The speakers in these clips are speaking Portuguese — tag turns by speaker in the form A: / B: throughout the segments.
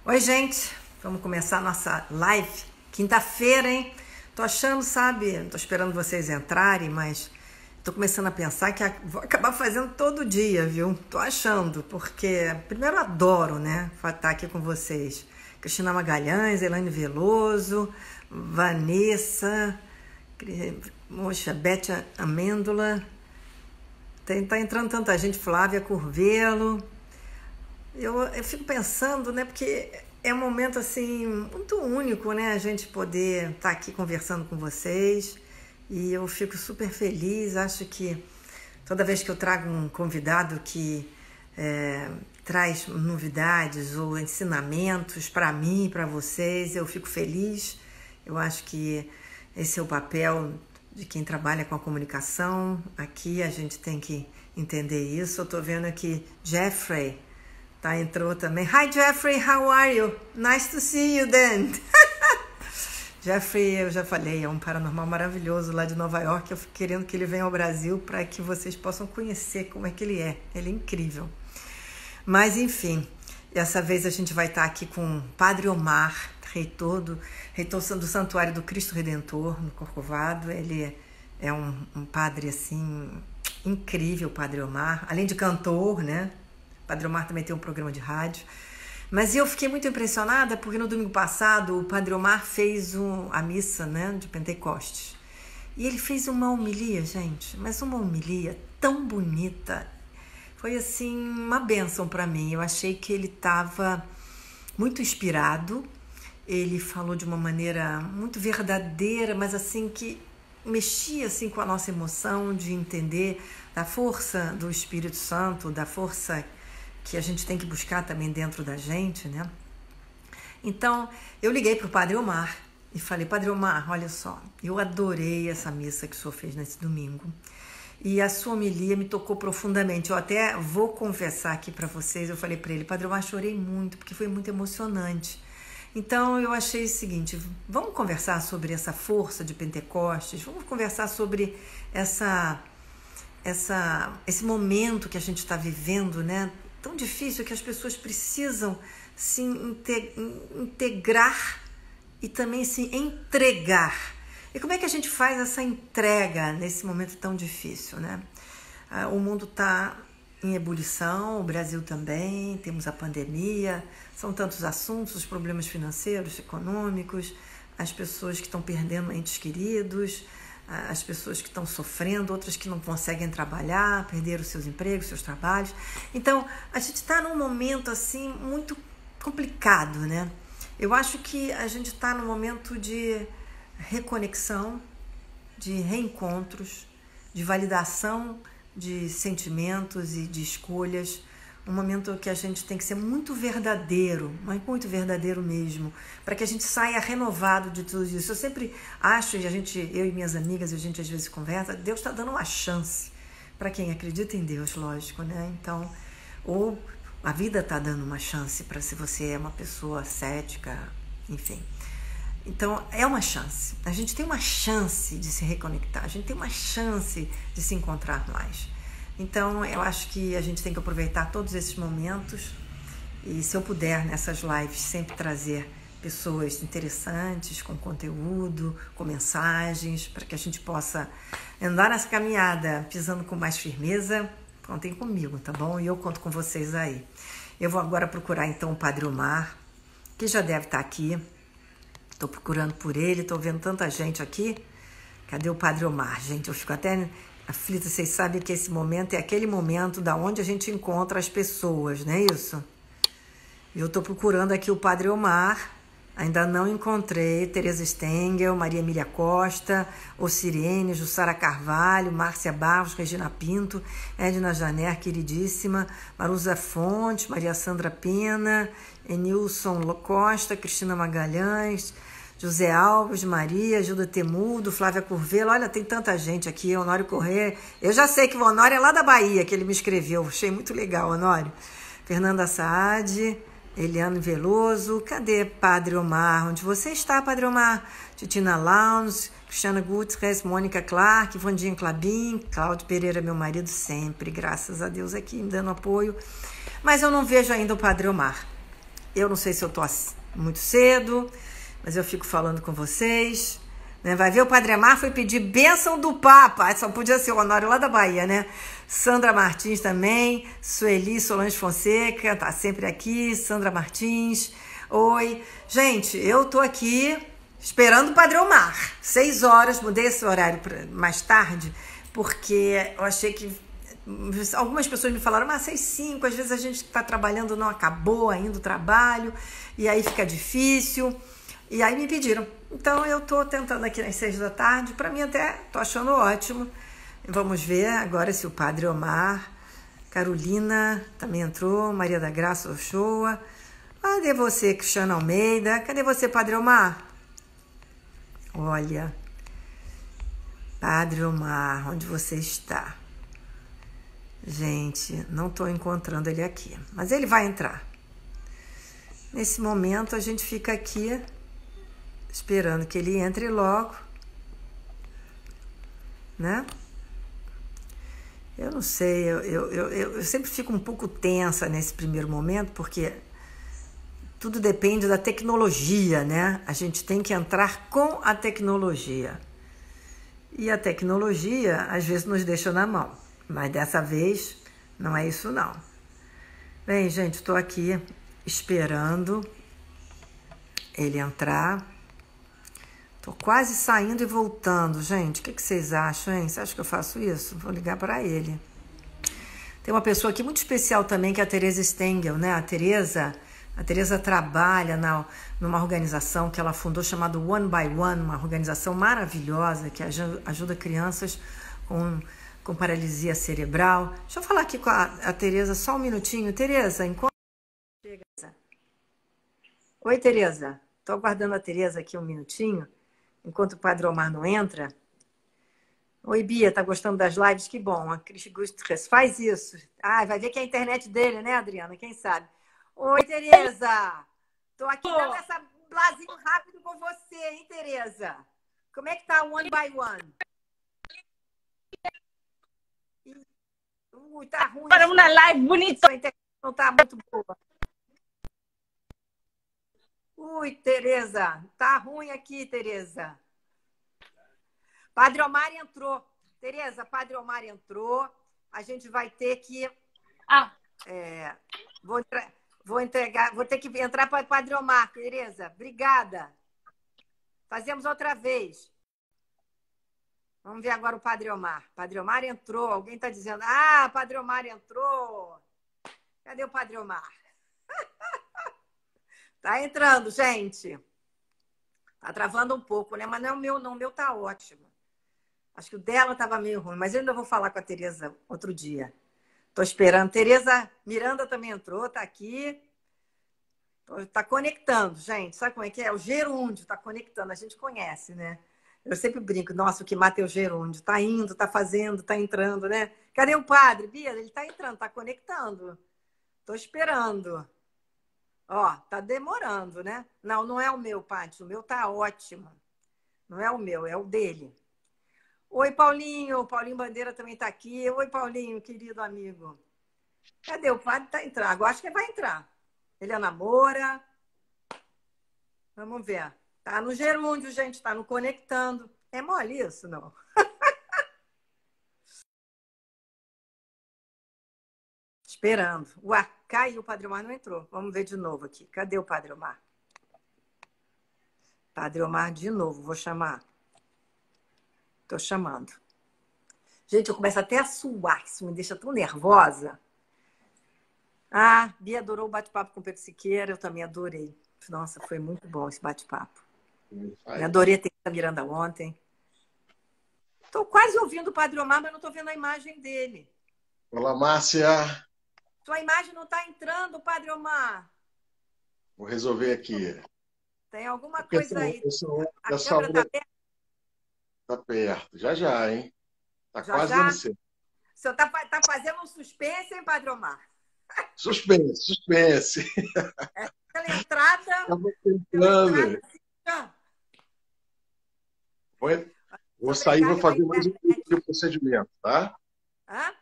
A: Oi, gente, vamos começar a nossa live. Quinta-feira, hein? Tô achando, sabe? Tô esperando vocês entrarem, mas tô começando a pensar que vou acabar fazendo todo dia, viu? Tô achando, porque primeiro eu adoro, né? Estar aqui com vocês. Cristina Magalhães, Elaine Veloso, Vanessa, moxa, Bete Amêndola. Tá entrando tanta gente, Flávia Curvelo. Eu fico pensando, né, porque é um momento, assim, muito único, né, a gente poder estar aqui conversando com vocês, e eu fico super feliz. Acho que toda vez que eu trago um convidado que traz novidades ou ensinamentos para mim e para vocês, eu fico feliz. Eu acho que esse é o papel de quem trabalha com a comunicação. Aqui a gente tem que entender isso. Eu estou vendo aqui Jeffrey entrou também. Hi Jeffrey, how are you? Nice to see you then. Jeffrey, eu já falei, é um paranormal maravilhoso lá de Nova York. Eu fico querendo que ele venha ao Brasil para que vocês possam conhecer como é que ele é. Ele é incrível. Mas enfim, dessa vez a gente vai estar aqui com o Padre Omar, reitor do Santuário do Cristo Redentor, no Corcovado. Ele é um padre, assim, incrível, o Padre Omar. Além de cantor, né? O Padre Omar também tem um programa de rádio. Mas eu fiquei muito impressionada porque no domingo passado o Padre Omar fez a missa, né, de Pentecostes. E ele fez uma homilia, gente, mas uma homilia tão bonita. Foi, assim, uma bênção para mim. Eu achei que ele estava muito inspirado. Ele falou de uma maneira muito verdadeira, mas assim que mexia assim com a nossa emoção de entender da força do Espírito Santo, da força que a gente tem que buscar também dentro da gente, né? Então, eu liguei para o Padre Omar e falei: Padre Omar, olha só, eu adorei essa missa que o senhor fez nesse domingo e a sua homilia me tocou profundamente. Eu até vou confessar aqui para vocês, eu falei para ele: Padre Omar, chorei muito, porque foi muito emocionante. Então, eu achei o seguinte: vamos conversar sobre essa força de Pentecostes, vamos conversar sobre esse momento que a gente está vivendo, né? Tão difícil, que as pessoas precisam se integrar e também se entregar. E como é que a gente faz essa entrega nesse momento tão difícil, né? O mundo está em ebulição, o Brasil também, temos a pandemia, são tantos assuntos, os problemas financeiros, econômicos, as pessoas que estão perdendo entes queridos, as pessoas que estão sofrendo, outras que não conseguem trabalhar, perderam seus empregos, seus trabalhos. Então, a gente está num momento, assim, muito complicado, né? Eu acho que a gente está num momento de reconexão, de reencontros, de validação de sentimentos e de escolhas. Um momento que a gente tem que ser muito verdadeiro, mas muito verdadeiro mesmo, para que a gente saia renovado de tudo isso. Eu sempre acho, e eu e minhas amigas, a gente às vezes conversa, Deus está dando uma chance para quem acredita em Deus, lógico, né? Então, ou a vida está dando uma chance para, se você é uma pessoa cética, enfim. Então, é uma chance. A gente tem uma chance de se reconectar, a gente tem uma chance de se encontrar mais. Então, eu acho que a gente tem que aproveitar todos esses momentos e, se eu puder, nessas lives, sempre trazer pessoas interessantes, com conteúdo, com mensagens, para que a gente possa andar nessa caminhada pisando com mais firmeza. Contem comigo, tá bom? E eu conto com vocês aí. Eu vou agora procurar, então, o Padre Omar, que já deve estar aqui. Estou procurando por ele, estou vendo tanta gente aqui. Cadê o Padre Omar, gente? Eu fico até aflita. Vocês sabem que esse momento é aquele momento da onde a gente encontra as pessoas, não é isso? Eu estou procurando aqui o Padre Omar, ainda não encontrei. Tereza Stengel, Maria Emília Costa, Ocirene, Jussara Carvalho, Márcia Barros, Regina Pinto, Edna Janer, queridíssima, Marusa Fontes, Maria Sandra Pena, Enilson Costa, Cristina Magalhães, José Alves, Maria, Gilda Temudo, Flávia Curvelo. Olha, tem tanta gente aqui. Honório Corrêa. Eu já sei que o Honório é lá da Bahia, que ele me escreveu. Achei muito legal, Honório. Fernanda Saad, Eliane Veloso. Cadê Padre Omar? Onde você está, Padre Omar? Titina Lounge, Cristiana Gutierrez, Mônica Clark, Vandinha Clabin, Cláudio Pereira, meu marido, sempre, graças a Deus, aqui me dando apoio. Mas eu não vejo ainda o Padre Omar. Eu não sei se eu tô muito cedo, mas eu fico falando com vocês. Né? Vai ver, o Padre Amar foi pedir bênção do Papa. Só podia ser o Honório lá da Bahia, né? Sandra Martins também. Sueli Solange Fonseca, tá sempre aqui. Sandra Martins. Oi. Gente, eu tô aqui esperando o Padre Omar. 6 horas, mudei esse horário para mais tarde, porque eu achei que algumas pessoas me falaram, mas 6h05, às vezes a gente está trabalhando, não acabou ainda o trabalho, e aí fica difícil. E aí me pediram. Então eu tô tentando aqui nas 6 da tarde, para mim até tô achando ótimo. Vamos ver agora se o Padre Omar, Carolina também entrou, Maria da Graça Ochoa. Cadê você, Cristiano Almeida? Cadê você, Padre Omar? Olha, Padre Omar, onde você está? Gente, não estou encontrando ele aqui, mas ele vai entrar. Nesse momento a gente fica aqui esperando que ele entre logo, né? Eu não sei, eu sempre fico um pouco tensa nesse primeiro momento, porque tudo depende da tecnologia, né? A gente tem que entrar com a tecnologia. E a tecnologia, às vezes, nos deixa na mão. Mas dessa vez, não é isso, não. Bem, gente, estou aqui esperando ele entrar. Estou quase saindo e voltando. Gente, o que vocês acham, hein? Você acha que eu faço isso? Vou ligar para ele. Tem uma pessoa aqui muito especial também, que é a Teresa Stengel, né? A Teresa trabalha numa organização que ela fundou chamada One by One, uma organização maravilhosa que ajuda crianças com paralisia cerebral. Deixa eu falar aqui com a Teresa só um minutinho. Teresa, enquanto chega. Oi, Teresa. Estou aguardando a Teresa aqui um minutinho, enquanto o Padre Omar não entra. Oi, Bia, tá gostando das lives? Que bom. A Cris Gustres faz isso. Ah, vai ver que é a internet dele, né, Adriana? Quem sabe? Oi, Tereza. Tô aqui dando essa blazinho rápido com você, hein, Tereza? Como é que tá o One by One? Tá ruim.
B: Para uma live bonita.
A: A internet não tá muito boa. Ui, Tereza. Tá ruim aqui, Tereza. Padre Omar entrou. Tereza, Padre Omar entrou. A gente vai ter que... Vou ter que entrar para o Padre Omar, Tereza. Obrigada. Fazemos outra vez. Vamos ver agora o Padre Omar. Padre Omar entrou. Alguém está dizendo, Padre Omar entrou. Cadê o Padre Omar? Tá entrando, gente. Tá travando um pouco, né? Mas não é o meu, não. O meu tá ótimo. Acho que o dela estava meio ruim, mas eu ainda vou falar com a Tereza outro dia. Tô esperando. Tereza Miranda também entrou, tá aqui. Tá conectando, gente. Sabe como é que é? O gerúndio tá conectando. A gente conhece, né? Eu sempre brinco. Nossa, o que mata é o gerúndio. Tá indo, tá fazendo, tá entrando, né? Cadê o padre? Bia, ele tá entrando, tá conectando. Tô esperando. Ó, tá demorando, né? Não, não é o meu, Paty. O meu tá ótimo. Não é o meu, é o dele. Oi, Paulinho. O Paulinho Bandeira também está aqui. Oi, Paulinho, querido amigo. Cadê o padre? Tá entrando. Agora acho que vai entrar. Eliana Moura. Vamos ver. Tá no gerúndio, gente. Tá no conectando. É mole isso, não? Esperando. Ué, caiu. O Padre Omar não entrou. Vamos ver de novo aqui. Cadê o Padre Omar? Padre Omar de novo. Vou chamar. Tô chamando. Gente, eu começo até a suar. Isso me deixa tão nervosa. Bia adorou o bate-papo com o Pedro Siqueira. Eu também adorei. Nossa, foi muito bom esse bate-papo. Eu adorei a Teresa Miranda ontem. Estou quase ouvindo o Padre Omar, mas não estou vendo a imagem dele.
C: Olá, Márcia.
A: Sua imagem não está entrando, Padre Omar.
C: Vou resolver aqui.
A: Tem alguma coisa aí.
C: A câmera está perto? Está perto. Já, já, hein? Está quase dando certo.
A: O senhor está fazendo um suspense, hein, Padre Omar?
C: Suspense, suspense.
A: Pela entrada...
C: Estava tentando. Vou sair e vou fazer mais um procedimento, tá?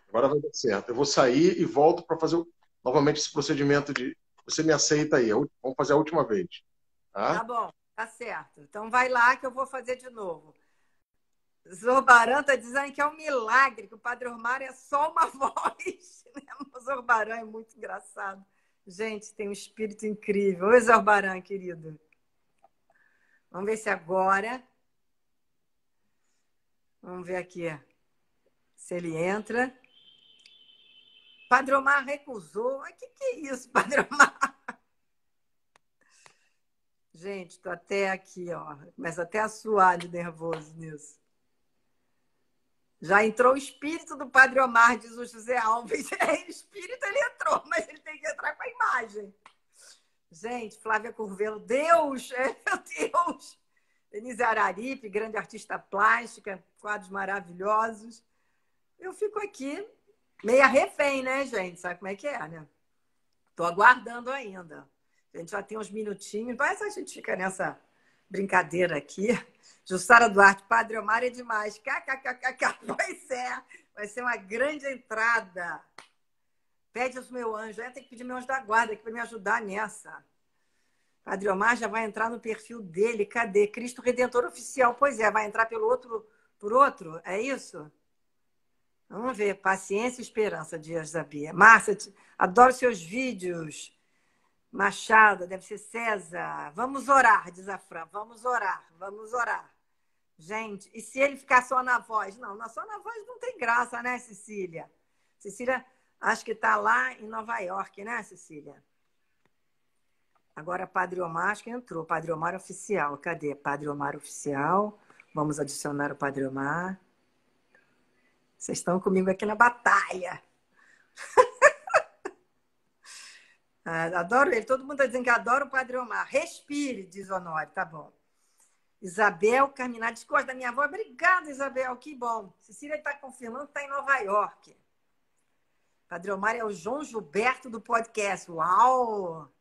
C: Agora vai dar certo. Eu vou sair e volto para fazer novamente esse procedimento de você me aceita aí. Vamos fazer a última vez.
A: Tá
C: Tá?
A: bom, tá certo. Então vai lá que eu vou fazer de novo. Zorbaran está dizendo que é um milagre, que o Padre Omar é só uma voz. O Zorbaran é muito engraçado. Gente, tem um espírito incrível. Oi, Zorbaran, querido. Vamos ver se agora. Vamos ver aqui se ele entra. Padre Omar recusou. O que é isso, Padre Omar? Gente, estou até aqui, ó. Começa até a suar de nervoso nisso. Já entrou o espírito do Padre Omar, diz o José Alves. É, espírito ele entrou, mas ele tem que entrar com a imagem. Gente, Flávia Curvelo, Deus, meu Deus! Denise Araripe, grande artista plástica, quadros maravilhosos. Eu fico aqui meia refém, né, gente? Sabe como é que é, né? Estou aguardando ainda. A gente já tem uns minutinhos, mas a gente fica nessa brincadeira aqui. Jussara Duarte, Padre Omar é demais. KKKKK, pois é. Vai ser uma grande entrada. Pede aos meu anjo. Tem que pedir meu anjo da guarda aqui para me ajudar nessa. Padre Omar já vai entrar no perfil dele. Cadê? Cristo Redentor Oficial. Pois é, vai entrar pelo outro, por outro? É isso? Vamos ver. Paciência e esperança, Dias da Bia. Márcia, adoro seus vídeos. Machado, deve ser César. Vamos orar, diz a Fran. Vamos orar, vamos orar. Gente, e se ele ficar só na voz? Não, só na voz não tem graça, né, Cecília? Cecília, acho que está lá em Nova York, né, Cecília? Agora, Padre Omar, acho que entrou. Padre Omar Oficial. Cadê? Padre Omar Oficial. Vamos adicionar o Padre Omar. Vocês estão comigo aqui na batalha. Adoro ele. Todo mundo está dizendo que adora o Padre Omar. Respire, diz Honório. Tá bom. Isabel Carminar, discorda da minha avó. Obrigada, Isabel. Que bom. Cecília está confirmando que está em Nova York. Padre Omar é o João Gilberto do podcast. Uau!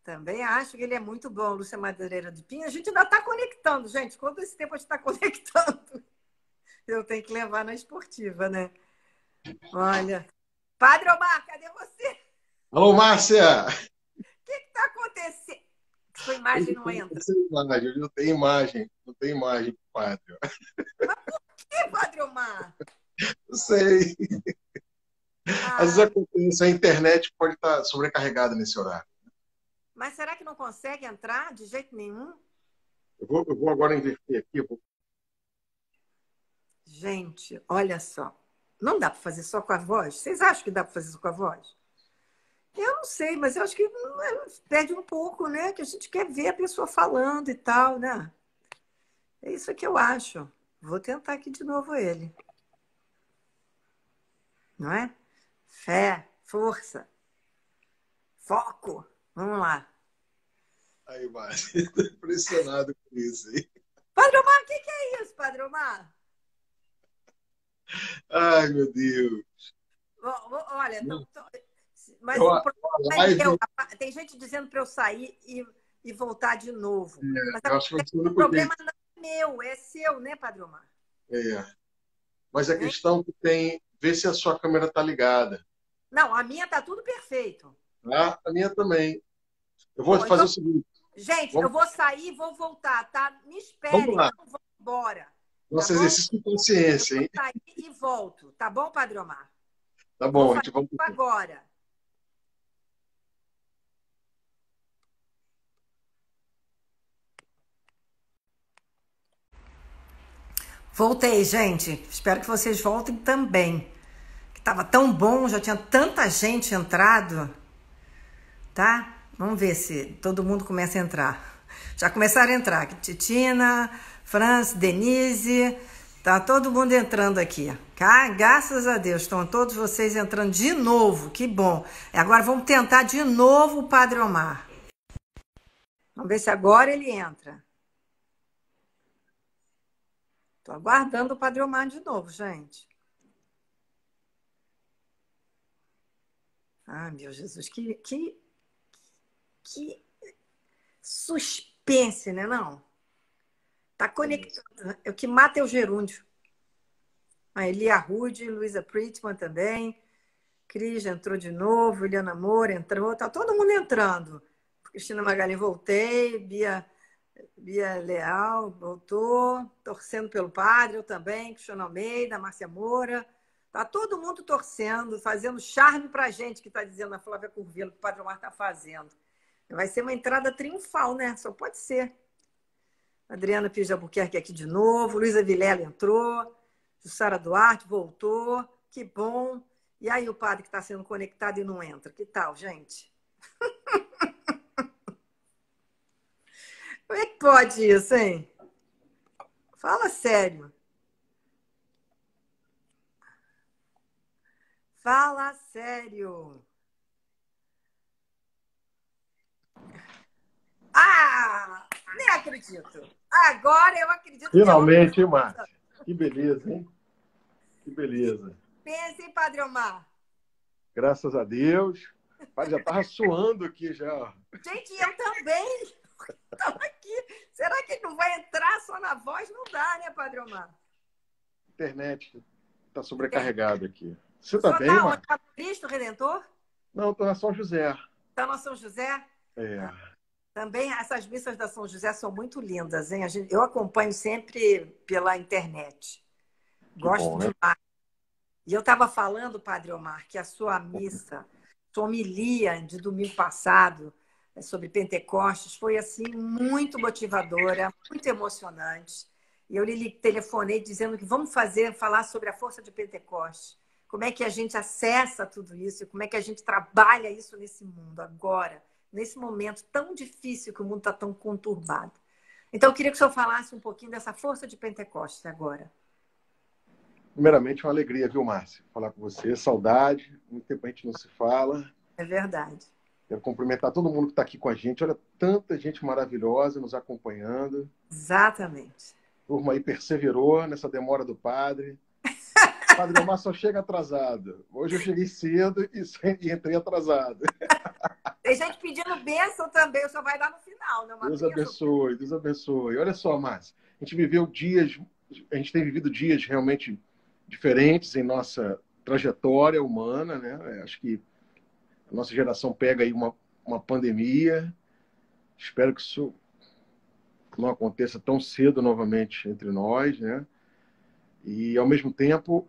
A: Também acho que ele é muito bom, Lúcia Madureira de Pinha. A gente ainda está conectando, gente. Quanto esse tempo a gente está conectando? Eu tenho que levar na esportiva, né? Olha. Padre Omar, cadê você?
C: Alô, Márcia!
A: O que está acontecendo? Sua imagem não entra.
C: Não tem imagem. Não tem imagem, padre.
A: Mas por que, Padre Omar?
C: Não sei. Às vezes acontece, a internet pode estar sobrecarregada nesse horário.
A: Mas será que não consegue entrar de jeito nenhum?
C: Eu vou agora inverter aqui.
A: Gente, olha só. Não dá para fazer só com a voz? Vocês acham que dá para fazer só com a voz? Eu não sei, mas eu acho que perde um pouco, né? Que a gente quer ver a pessoa falando e tal, né? É isso que eu acho. Vou tentar aqui de novo ele. Não é? Fé, força, foco. Vamos lá.
C: Aí, Márcia, estou impressionado com isso aí.
A: Padre Omar, o que é isso, Padre Omar?
C: Ai, meu Deus.
A: Olha, mas
C: Eu,
A: o problema é
C: live,
A: meu. Tem gente dizendo para eu sair e voltar de novo. Mas
C: eu acho que vai ser o
A: o
C: único
A: problema
C: jeito.
A: não é meu, é seu, né, Padre Omar?
C: É. Mas a questão que tem, ver se a sua câmera está ligada.
A: Não, a minha tá tudo perfeito.
C: Tá? A minha também. Eu vou
A: Bom,
C: fazer
A: então,
C: o seguinte.
A: gente, eu
C: Vamos,
A: vou sair e vou voltar, tá? Me
C: vamos
A: esperem,
C: lá.
A: não vou embora. Tá
C: Nosso
A: bom?
C: exercício de
A: Eu
C: consciência,
A: vou
C: hein?
A: sair e volto, tá bom, Padre Omar?
C: Tá
A: Vou
C: bom, a
A: fazer
C: gente vamos.
A: isso agora. Voltei, gente. Espero que vocês voltem também. Tava tão bom, já tinha tanta gente entrado, tá? Vamos ver se todo mundo começa a entrar. Já começaram a entrar. Titina, Franz, Denise, tá todo mundo entrando aqui. Tá? Graças a Deus, estão todos vocês entrando de novo. Que bom. Agora vamos tentar de novo o Padre Omar. Vamos ver se agora ele entra. Tô aguardando o Padre Omar de novo, gente. Ah, meu Jesus, que suspense, né, não? Tá conectando. O que mata é o gerúndio. A Elia Rude, Luísa Prittman também. Cris entrou de novo, Eliana Moura entrou, tá todo mundo entrando. Cristina Magalhães, voltei, Bia Leal voltou, torcendo pelo padre, eu também, Cristiano Almeida, Márcia Moura. Tá todo mundo torcendo, fazendo charme pra gente, que está dizendo a Flávia Curvelo, que o Padre Omar está fazendo. Vai ser uma entrada triunfal, né? Só pode ser. Adriana Pires de Albuquerque aqui de novo, Luísa Vilela entrou, Jussara Duarte voltou, que bom. E aí o padre que está sendo conectado e não entra, que tal, gente? Como é que pode isso, hein? Fala sério. Fala sério. Ah, nem acredito. Agora eu acredito que é uma
C: Finalmente, hein, Márcia? Que beleza, hein? Que beleza.
A: Pensa em Padre Omar.
C: Graças a Deus. O padre já estava suando aqui já.
A: Gente, eu também. Estava aqui. Será que ele não vai entrar só na voz? Não dá, né, Padre Omar?
C: A internet está sobrecarregada aqui. Você
A: Só
C: está bem,
A: está onde?
C: Márcia?
A: Está no Cristo Redentor?
C: Não, estou na São José.
A: Está na São José?
C: É.
A: Também essas missas da São José são muito lindas, hein? Eu acompanho sempre pela internet. Gosto
C: bom, né?
A: demais. E eu estava falando, Padre Omar, que a sua missa, sua homilia de domingo passado sobre Pentecostes foi assim muito motivadora, muito emocionante. E eu lhe telefonei dizendo que vamos falar sobre a força de Pentecostes. Como é que a gente acessa tudo isso e como é que a gente trabalha isso nesse mundo agora, nesse momento tão difícil que o mundo está tão conturbado. Então, eu queria que o senhor falasse um pouquinho dessa força de Pentecostes agora.
C: Primeiramente, uma alegria, viu, Márcia? Falar com você. Saudade. Muito tempo a gente não se fala.
A: É verdade.
C: Quero cumprimentar todo mundo que está aqui com a gente. Olha, tanta gente maravilhosa nos acompanhando.
A: Exatamente.
C: A turma aí perseverou nessa demora do padre. O Padre Omar só chega atrasado. Hoje eu cheguei cedo e entrei atrasado.
A: Tem gente pedindo bênção também, o senhor vai dar no final, né?
C: Deus abençoe, Deus abençoe. Olha só, Márcia, a gente tem vivido dias realmente diferentes em nossa trajetória humana, né? Acho que a nossa geração pega aí uma pandemia. Espero que isso não aconteça tão cedo novamente entre nós, né? E, ao mesmo tempo,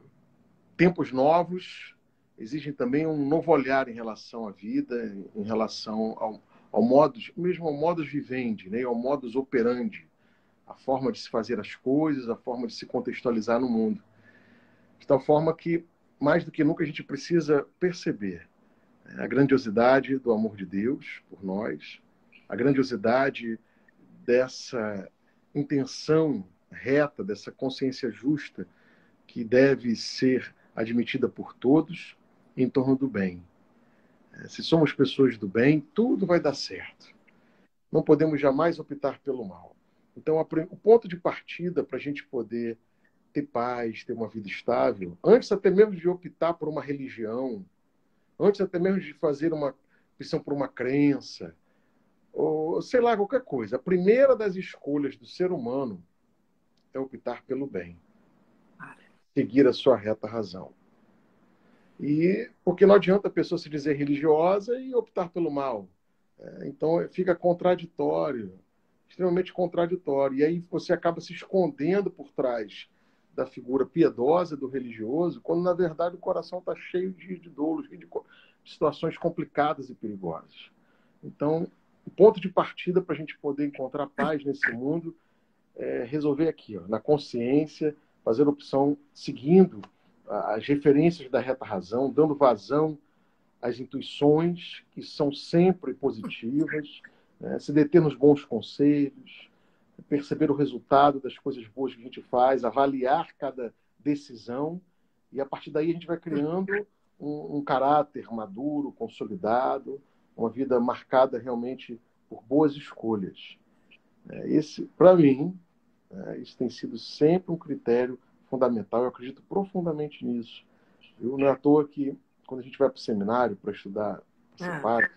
C: tempos novos exigem também um novo olhar em relação à vida, em relação ao modus, mesmo ao modus vivendi, né? Ao modus operandi, a forma de se fazer as coisas, a forma de se contextualizar no mundo. De tal forma que, mais do que nunca, a gente precisa perceber a grandiosidade do amor de Deus por nós, a grandiosidade dessa intenção reta, dessa consciência justa que deve ser admitida por todos em torno do bem. Se somos pessoas do bem, tudo vai dar certo. Não podemos jamais optar pelo mal. Então, o ponto de partida para a gente poder ter paz, ter uma vida estável, antes até mesmo de optar por uma religião, antes até mesmo de fazer uma opção por uma crença, ou sei lá, qualquer coisa. A primeira das escolhas do ser humano é optar pelo bem. Seguir a sua reta razão. E porque não adianta a pessoa se dizer religiosa e optar pelo mal. Então fica contraditório, extremamente contraditório. E aí você acaba se escondendo por trás da figura piedosa do religioso, quando na verdade o coração está cheio de doulos, de situações complicadas e perigosas. Então, o ponto de partida para a gente poder encontrar paz nesse mundo é resolver aqui, ó, na consciência, fazer opção seguindo as referências da reta razão, dando vazão às intuições que são sempre positivas, né? Se deter nos bons conselhos, perceber o resultado das coisas boas que a gente faz, avaliar cada decisão e a partir daí a gente vai criando um caráter maduro, consolidado, uma vida marcada realmente por boas escolhas. Esse, para mim, isso tem sido sempre um critério fundamental. Eu acredito profundamente nisso. Não é à toa que, quando a gente vai para o seminário para estudar, para ser padre,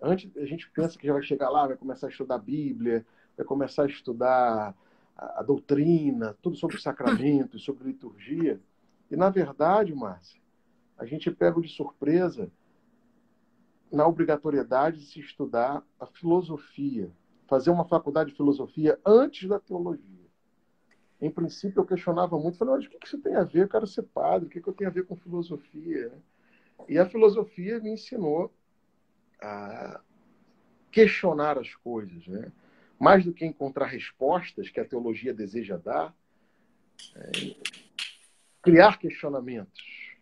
C: antes a gente pensa que já vai chegar lá, vai começar a estudar a Bíblia, vai começar a estudar a doutrina, tudo sobre sacramentos, sobre liturgia. E, na verdade, Márcia, a gente é pego de surpresa na obrigatoriedade de se estudar a filosofia, fazer uma faculdade de filosofia antes da teologia. Em princípio, eu questionava muito, falei, mas o que isso tem a ver? Eu quero ser padre, o que eu tenho a ver com filosofia? E a filosofia me ensinou a questionar as coisas, né? Mais do que encontrar respostas que a teologia deseja dar, criar questionamentos,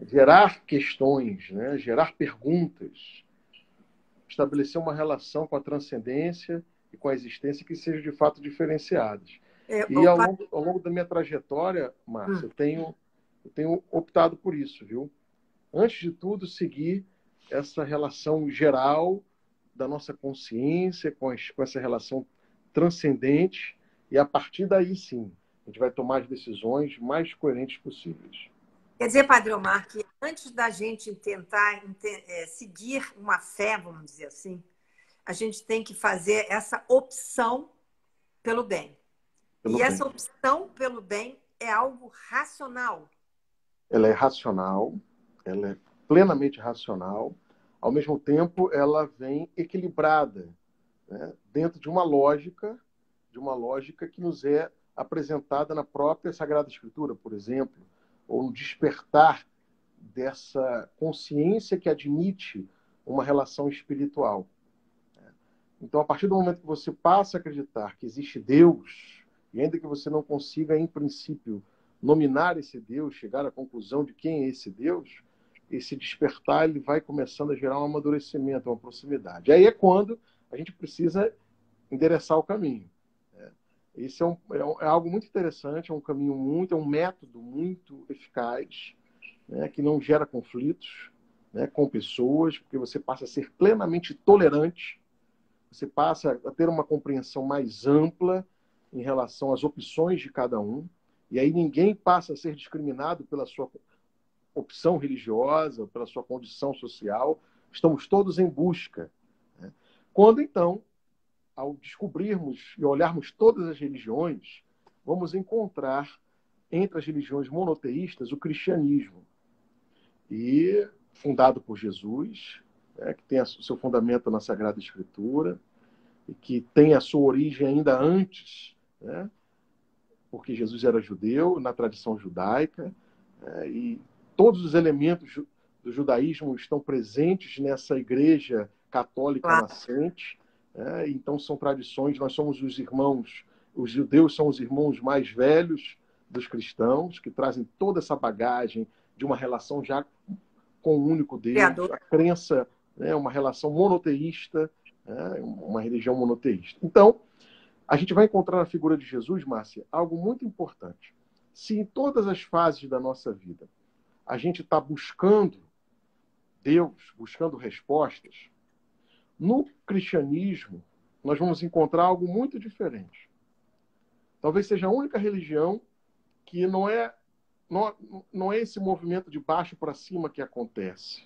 C: gerar questões, né? Gerar perguntas, estabelecer uma relação com a transcendência e com a existência que sejam de fato diferenciadas. E ao longo da minha trajetória, Márcia, eu tenho optado por isso, viu? Antes de tudo, seguir essa relação geral da nossa consciência com essa relação transcendente, e a partir daí, sim, a gente vai tomar as decisões mais coerentes possíveis.
A: Quer dizer, Padre Omar, que antes da gente tentar seguir uma fé, vamos dizer assim, a gente tem que fazer essa opção pelo bem.
C: Pelo
A: E
C: bem.
A: essa opção pelo bem é algo racional.
C: Ela é racional, ela é plenamente racional, ao mesmo tempo ela vem equilibrada, né, dentro de uma lógica que nos é apresentada na própria Sagrada Escritura, por exemplo, ou no despertar dessa consciência que admite uma relação espiritual. Então, a partir do momento que você passa a acreditar que existe Deus, e ainda que você não consiga, em princípio, nominar esse Deus, chegar à conclusão de quem é esse Deus, esse despertar ele vai começando a gerar um amadurecimento, uma proximidade. Aí é quando a gente precisa endereçar o caminho. Isso é algo muito interessante, é um caminho é um método muito eficaz, né, que não gera conflitos, né, com pessoas, porque você passa a ser plenamente tolerante, você passa a ter uma compreensão mais ampla em relação às opções de cada um, e aí ninguém passa a ser discriminado pela sua opção religiosa, pela sua condição social, estamos todos em busca. Né? Quando, então, ao descobrirmos e olharmos todas as religiões, vamos encontrar entre as religiões monoteístas o cristianismo. E fundado por Jesus, né, que tem o seu fundamento na Sagrada Escritura, e que tem a sua origem ainda antes, né, porque Jesus era judeu, na tradição judaica, e todos os elementos do judaísmo estão presentes nessa igreja católica nascente. Então são tradições, nós somos os irmãos, os judeus são os irmãos mais velhos dos cristãos, que trazem toda essa bagagem de uma relação já com o único Deus, a crença, né, uma relação monoteísta, né, uma religião monoteísta. Então, a gente vai encontrar na figura de Jesus, Márcia, algo muito importante. Se em todas as fases da nossa vida a gente está buscando Deus, buscando respostas, no cristianismo, nós vamos encontrar algo muito diferente. Talvez seja a única religião que não é esse movimento de baixo para cima que acontece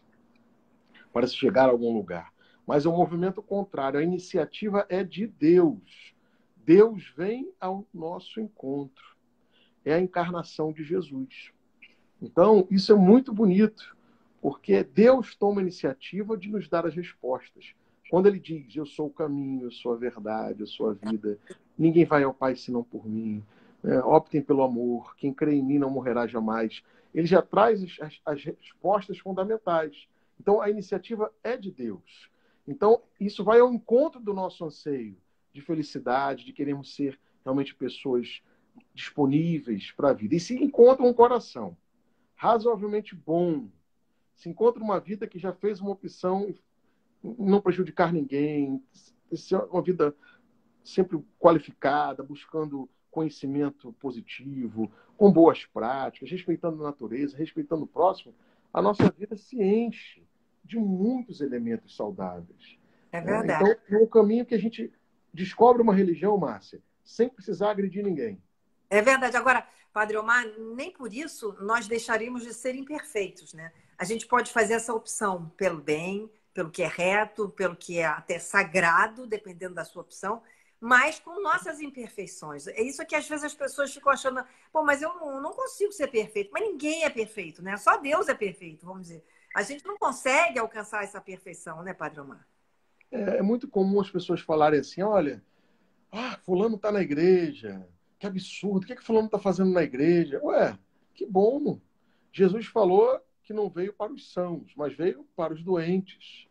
C: para se chegar a algum lugar, mas é um movimento contrário. A iniciativa é de Deus. Deus vem ao nosso encontro. É a encarnação de Jesus. Então, isso é muito bonito, porque Deus toma a iniciativa de nos dar as respostas. Quando ele diz, eu sou o caminho, eu sou a verdade, eu sou a vida, ninguém vai ao Pai senão por mim, optem pelo amor, quem crê em mim não morrerá jamais. Ele já traz as respostas fundamentais. Então, a iniciativa é de Deus. Então, isso vai ao encontro do nosso anseio de felicidade, de queremos ser realmente pessoas disponíveis para a vida. E se encontra um coração razoavelmente bom, se encontra uma vida que já fez uma opção não prejudicar ninguém, uma vida sempre qualificada, buscando conhecimento positivo, com boas práticas, respeitando a natureza, respeitando o próximo, a nossa vida se enche de muitos elementos saudáveis.
A: É verdade.
C: Então, é um caminho que a gente descobre uma religião, Márcia, sem precisar agredir ninguém.
A: É verdade. Agora, Padre Omar, nem por isso nós deixaríamos de ser imperfeitos, né? A gente pode fazer essa opção pelo bem, pelo que é reto, pelo que é até sagrado, dependendo da sua opção, mas com nossas imperfeições. É isso que às vezes as pessoas ficam achando, pô, mas eu não consigo ser perfeito. Mas ninguém é perfeito, né? Só Deus é perfeito, vamos dizer. A gente não consegue alcançar essa perfeição, né, Padre Omar?
C: É muito comum as pessoas falarem assim, olha, fulano está na igreja, que absurdo, o que fulano está fazendo na igreja? Ué, que bom. Jesus falou que não veio para os sãos, mas veio para os doentes.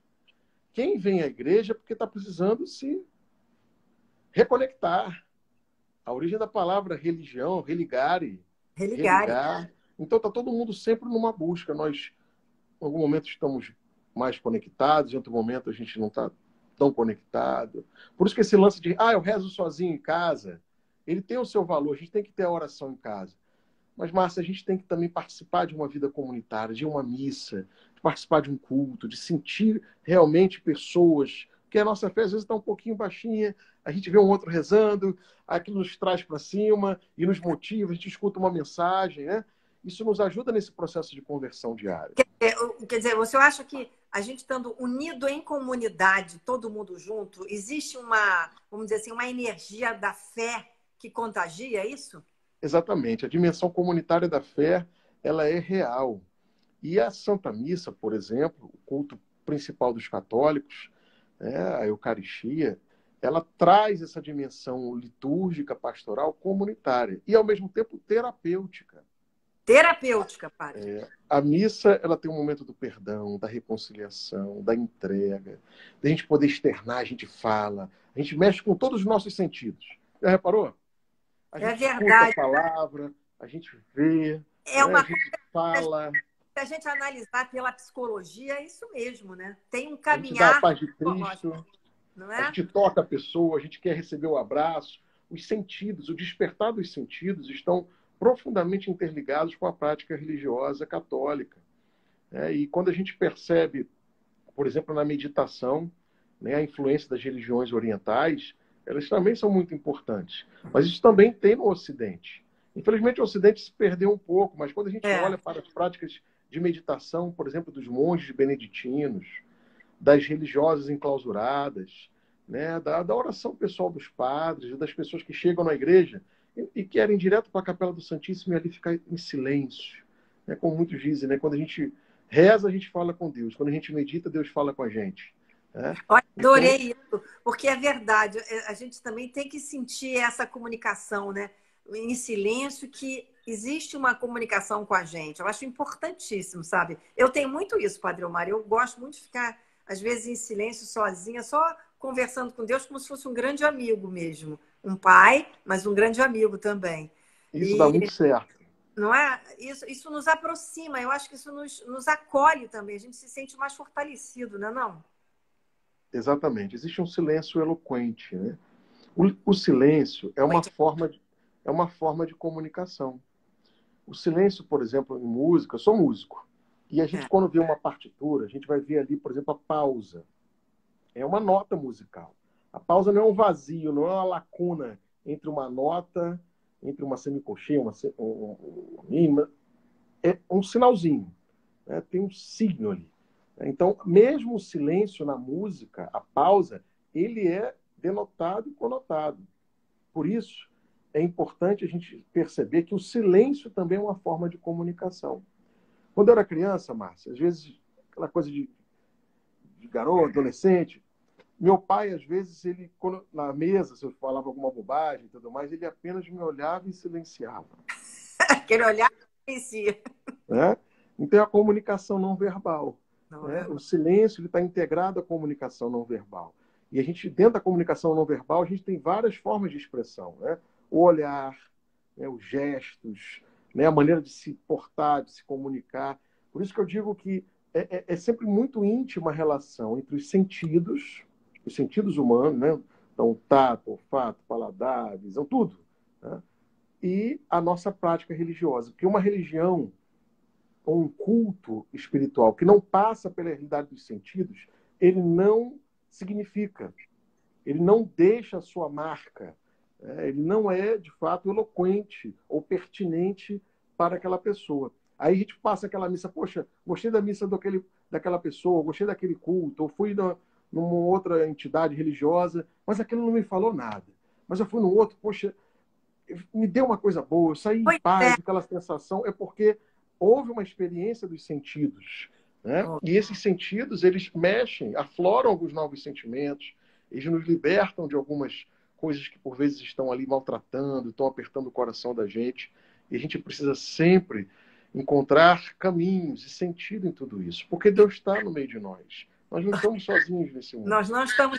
C: Quem vem à igreja é porque está precisando se reconectar. A origem da palavra religião, religare,
A: Religar.
C: religar. Então está todo mundo sempre numa busca. Nós, em algum momento, estamos mais conectados, em outro momento a gente não está tão conectado. Por isso que esse lance de, eu rezo sozinho em casa, ele tem o seu valor, a gente tem que ter a oração em casa. Mas, Márcia, a gente tem que também participar de uma vida comunitária, de uma missa, de participar de um culto, de sentir realmente pessoas, porque a nossa fé às vezes está um pouquinho baixinha, a gente vê um outro rezando, aquilo nos traz para cima e nos motiva, a gente escuta uma mensagem, né? Isso nos ajuda nesse processo de conversão diária.
A: Quer dizer, você acha que a gente estando unido em comunidade, todo mundo junto, existe uma, vamos dizer assim, uma energia da fé que contagia isso?
C: Exatamente. A dimensão comunitária da fé, ela é real. E a Santa Missa, por exemplo, o culto principal dos católicos, né, a Eucaristia, ela traz essa dimensão litúrgica, pastoral, comunitária e, ao mesmo tempo, terapêutica.
A: Terapêutica, padre.
C: A missa, ela tem um momento do perdão, da reconciliação, da entrega, da gente poder externar, a gente fala, a gente mexe com todos os nossos sentidos. Já reparou? A
A: É
C: gente escuta a
A: verdade.
C: palavra, a gente vê,
A: É
C: né? A
A: uma
C: gente fala,
A: Se a gente analisar pela psicologia, é isso mesmo, né? Tem um
C: a gente dá a
A: caminhar
C: paz de
A: psicológico,
C: Cristo,
A: não
C: a
A: é?
C: gente toca a pessoa, a gente quer receber o abraço. Os sentidos, o despertar dos sentidos estão profundamente interligados com a prática religiosa católica. E quando a gente percebe, por exemplo, na meditação, né, a influência das religiões orientais, elas também são muito importantes. Mas isso também tem no Ocidente. Infelizmente, o Ocidente se perdeu um pouco, mas quando a gente
A: É.
C: olha para as práticas de meditação, por exemplo, dos monges beneditinos, das religiosas enclausuradas, né, da oração pessoal dos padres, das pessoas que chegam na igreja e querem direto para a Capela do Santíssimo e ali ficar em silêncio. Né, como muitos dizem, né, quando a gente reza, a gente fala com Deus. Quando a gente medita, Deus fala com a gente. Né?
A: Olha,
C: Então,
A: adorei isso, porque é verdade. A gente também tem que sentir essa comunicação, né? Em silêncio, que existe uma comunicação com a gente. Eu acho importantíssimo, sabe? Eu tenho muito isso, Padre Omar. Eu gosto muito de ficar, às vezes, em silêncio, sozinha, só conversando com Deus, como se fosse um grande amigo mesmo. Um pai, mas um grande amigo também.
C: isso dá
A: E
C: muito certo.
A: não é? Isso nos aproxima, eu acho que isso nos acolhe também. A gente se sente mais fortalecido, não é não?
C: Exatamente. Existe um silêncio eloquente. Né? O silêncio é uma forma de comunicação. O silêncio, por exemplo, em música, eu sou músico. E a gente,
A: É.
C: quando vê uma partitura, a gente vai ver ali, por exemplo, a pausa. É uma nota musical. A pausa não é um vazio, não é uma lacuna entre uma nota, entre uma semicolcheia, uma rima. É um sinalzinho. Né? Tem um signo ali. Então, mesmo o silêncio na música, a pausa, ele é denotado e conotado. Por isso, é importante a gente perceber que o silêncio também é uma forma de comunicação. Quando eu era criança, Márcia, às vezes, aquela coisa de garoto, adolescente, meu pai, às vezes, ele, na mesa, se eu falava alguma bobagem e tudo mais, ele apenas me olhava e silenciava.
A: Aquele olhar que conhecia.
C: Né? Então, é a comunicação não verbal.
A: Não é
C: Né? O
A: verdade.
C: silêncio está integrado à comunicação não verbal. E a gente, dentro da comunicação não verbal, a gente tem várias formas de expressão. Né? O olhar, né? Os gestos, né? A maneira de se portar, de se comunicar. Por isso que eu digo que é sempre muito íntima a relação entre os sentidos humanos, né? Então, tato, olfato, paladar, visão, tudo. Né? E a nossa prática religiosa. Porque uma religião ou um culto espiritual que não passa pela realidade dos sentidos, ele não significa, ele não deixa a sua marca, ele não é, de fato, eloquente ou pertinente para aquela pessoa. Aí a gente passa aquela missa, poxa, gostei da missa daquela pessoa, gostei daquele culto, ou fui numa outra entidade religiosa, mas aquilo não me falou nada. mas eu fui no outro, poxa, me deu uma coisa boa, eu saí em
A: Pois é.
C: paz, aquela sensação, é porque houve uma experiência dos sentidos, né? E esses sentidos, eles mexem, afloram alguns novos sentimentos, eles nos libertam de algumas coisas que por vezes estão ali maltratando, estão apertando o coração da gente, e a gente precisa sempre encontrar caminhos e sentido em tudo isso, porque Deus está no meio de nós. Nós não estamos sozinhos nesse mundo.
A: Nós não estamos...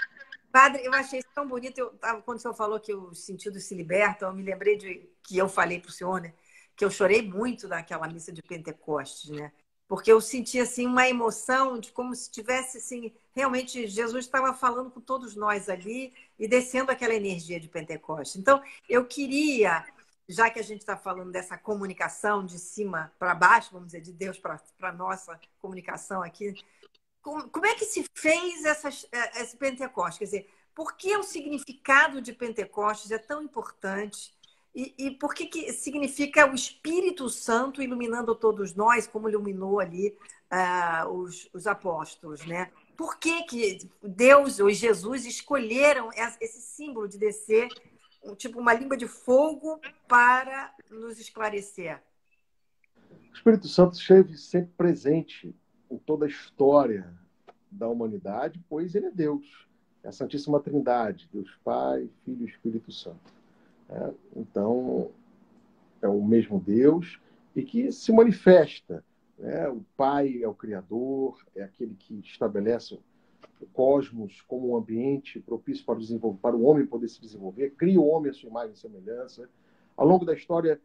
A: Padre, eu achei isso tão bonito. Quando o senhor falou que os sentidos se libertam, eu me lembrei de que eu falei para o senhor, né? Que eu chorei muito naquela missa de Pentecostes, né? Porque eu senti assim uma emoção de como se tivesse assim, realmente Jesus estava falando com todos nós ali e descendo aquela energia de Pentecostes. Então, eu queria, já que a gente está falando dessa comunicação de cima para baixo, vamos dizer, de Deus para a nossa comunicação aqui, como é que se fez esse Pentecostes? Quer dizer, por que o significado de Pentecostes é tão importante? E por que significa o Espírito Santo iluminando todos nós, como iluminou ali os apóstolos, né? Por que Deus ou Jesus escolheram esse símbolo de descer, tipo uma língua de fogo, para nos esclarecer?
C: O Espírito Santo esteve sempre presente em toda a história da humanidade, pois ele é Deus. É a Santíssima Trindade, Deus Pai, Filho e Espírito Santo. Então, é o mesmo Deus e que se manifesta. Né? O Pai é o Criador, é aquele que estabelece o cosmos como um ambiente propício para o homem poder se desenvolver, cria o homem à sua imagem e semelhança. Ao longo da história,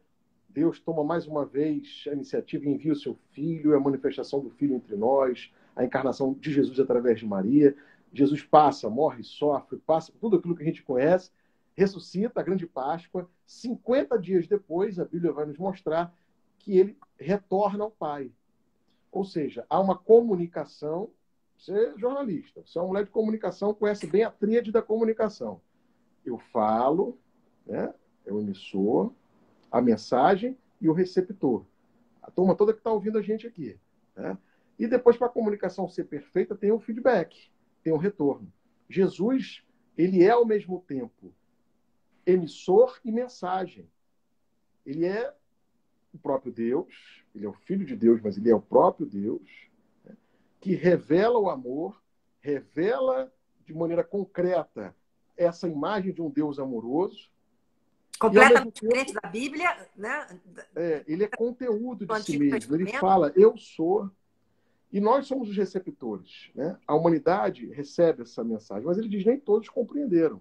C: Deus toma mais uma vez a iniciativa e envia o seu Filho, a manifestação do Filho entre nós, a encarnação de Jesus através de Maria. Jesus passa, morre, sofre, passa por tudo aquilo que a gente conhece, ressuscita a grande Páscoa. 50 dias depois, a Bíblia vai nos mostrar que ele retorna ao Pai. Ou seja, há uma comunicação. Você é jornalista, você é uma mulher de comunicação, conhece bem a tríade da comunicação. Eu falo, né? É o emissor, a mensagem e o receptor. A turma toda que está ouvindo a gente aqui. Né? E depois, para a comunicação ser perfeita, tem o feedback, tem o retorno. Jesus, ele é ao mesmo tempo emissor e mensagem. Ele é o próprio Deus, ele é o Filho de Deus, mas ele é o próprio Deus, né? Que revela o amor, revela de maneira concreta essa imagem de um Deus amoroso.
A: Completamente diferente da Bíblia, né?
C: Ele é conteúdo
A: Do
C: de si
A: Antigo
C: mesmo. Ele
A: Testamento.
C: fala, eu sou. E nós somos os receptores. Né? A humanidade recebe essa mensagem, mas ele diz nem todos compreenderam.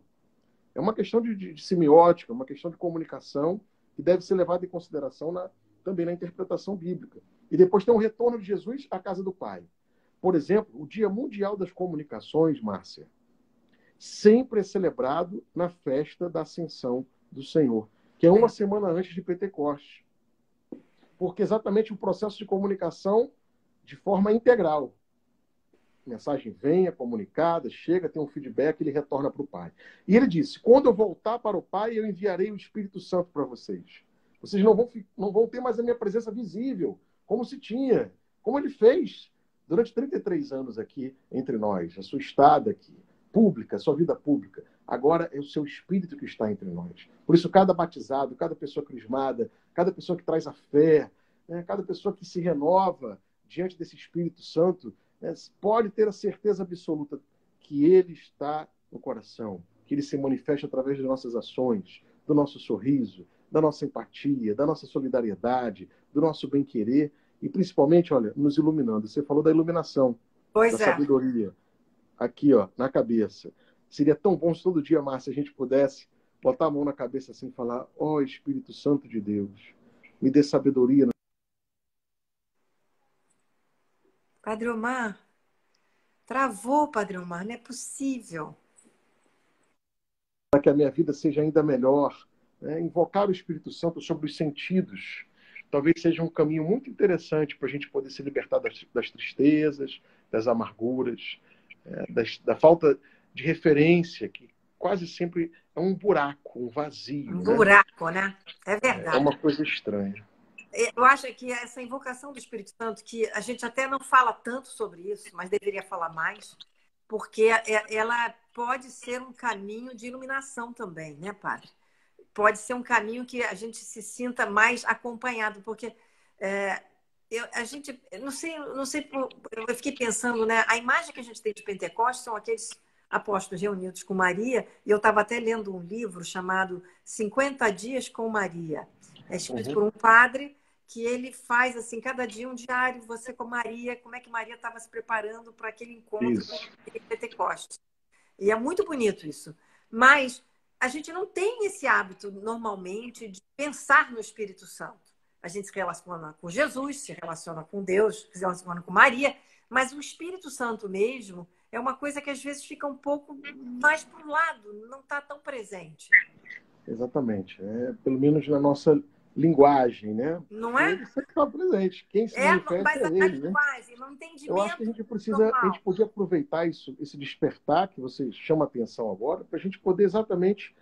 C: É uma questão de semiótica, uma questão de comunicação que deve ser levada em consideração também na interpretação bíblica. E depois tem o retorno de Jesus à casa do Pai. Por exemplo, o Dia Mundial das Comunicações, Márcia, sempre é celebrado na festa da Ascensão do Senhor, que é uma semana antes de Pentecostes. Porque exatamente o processo de comunicação de forma integral. A mensagem vem, é comunicada, chega, tem um feedback, ele retorna para o Pai. E ele disse, quando eu voltar para o Pai, eu enviarei o Espírito Santo para vocês. Vocês não vão ter mais a minha presença visível, como se tinha, como ele fez durante 33 anos aqui entre nós, a sua estada aqui, pública, a sua vida pública. Agora é o seu Espírito que está entre nós. Por isso, cada batizado, cada pessoa crismada, cada pessoa que traz a fé, né, cada pessoa que se renova diante desse Espírito Santo, né, pode ter a certeza absoluta que ele está no coração, que ele se manifesta através das nossas ações, do nosso sorriso, da nossa empatia, da nossa solidariedade, do nosso bem-querer e, principalmente, olha, nos iluminando. Você falou da iluminação, da sabedoria, aqui, ó, na cabeça. Seria tão bom se todo dia, Márcia, a gente pudesse botar a mão na cabeça assim e falar, ó Espírito Santo de Deus, me dê sabedoria.
A: Padre Omar, travou, Padre Omar, não é possível.
C: Para que a minha vida seja ainda melhor, né? Invocar o Espírito Santo sobre os sentidos, talvez seja um caminho muito interessante para a gente poder se libertar das tristezas, das amarguras, da falta de referência, que quase sempre é um buraco, um vazio.
A: Um buraco, né? É verdade.
C: É uma coisa estranha.
A: Eu acho que essa invocação do Espírito Santo, que a gente até não fala tanto sobre isso, mas deveria falar mais, porque ela pode ser um caminho de iluminação também, né, padre? Pode ser um caminho que a gente se sinta mais acompanhado, porque a gente, não sei, eu fiquei pensando, né? A imagem que a gente tem de Pentecostes são aqueles apóstolos reunidos com Maria, e eu estava até lendo um livro chamado 50 Dias com Maria. É escrito por um padre que ele faz assim, cada dia um diário, você com Maria, como é que Maria estava se preparando para aquele encontro em Pentecostes. E é muito bonito isso. Mas a gente não tem esse hábito, normalmente, de pensar no Espírito Santo. A gente se relaciona com Jesus, se relaciona com Deus, se relaciona com Maria, mas o Espírito Santo mesmo é uma coisa que às vezes fica um pouco mais para o lado, não está tão presente.
C: Exatamente. Pelo menos na nossa linguagem, né?
A: Não é?
C: Ele sempre está presente. Quem se manifesta
A: Mas
C: é
A: a
C: ele, né?
A: linguagem, no
C: Eu acho que
A: entendimento
C: a gente
A: normal.
C: podia aproveitar isso, esse despertar que você chama a atenção agora, para a gente poder exatamente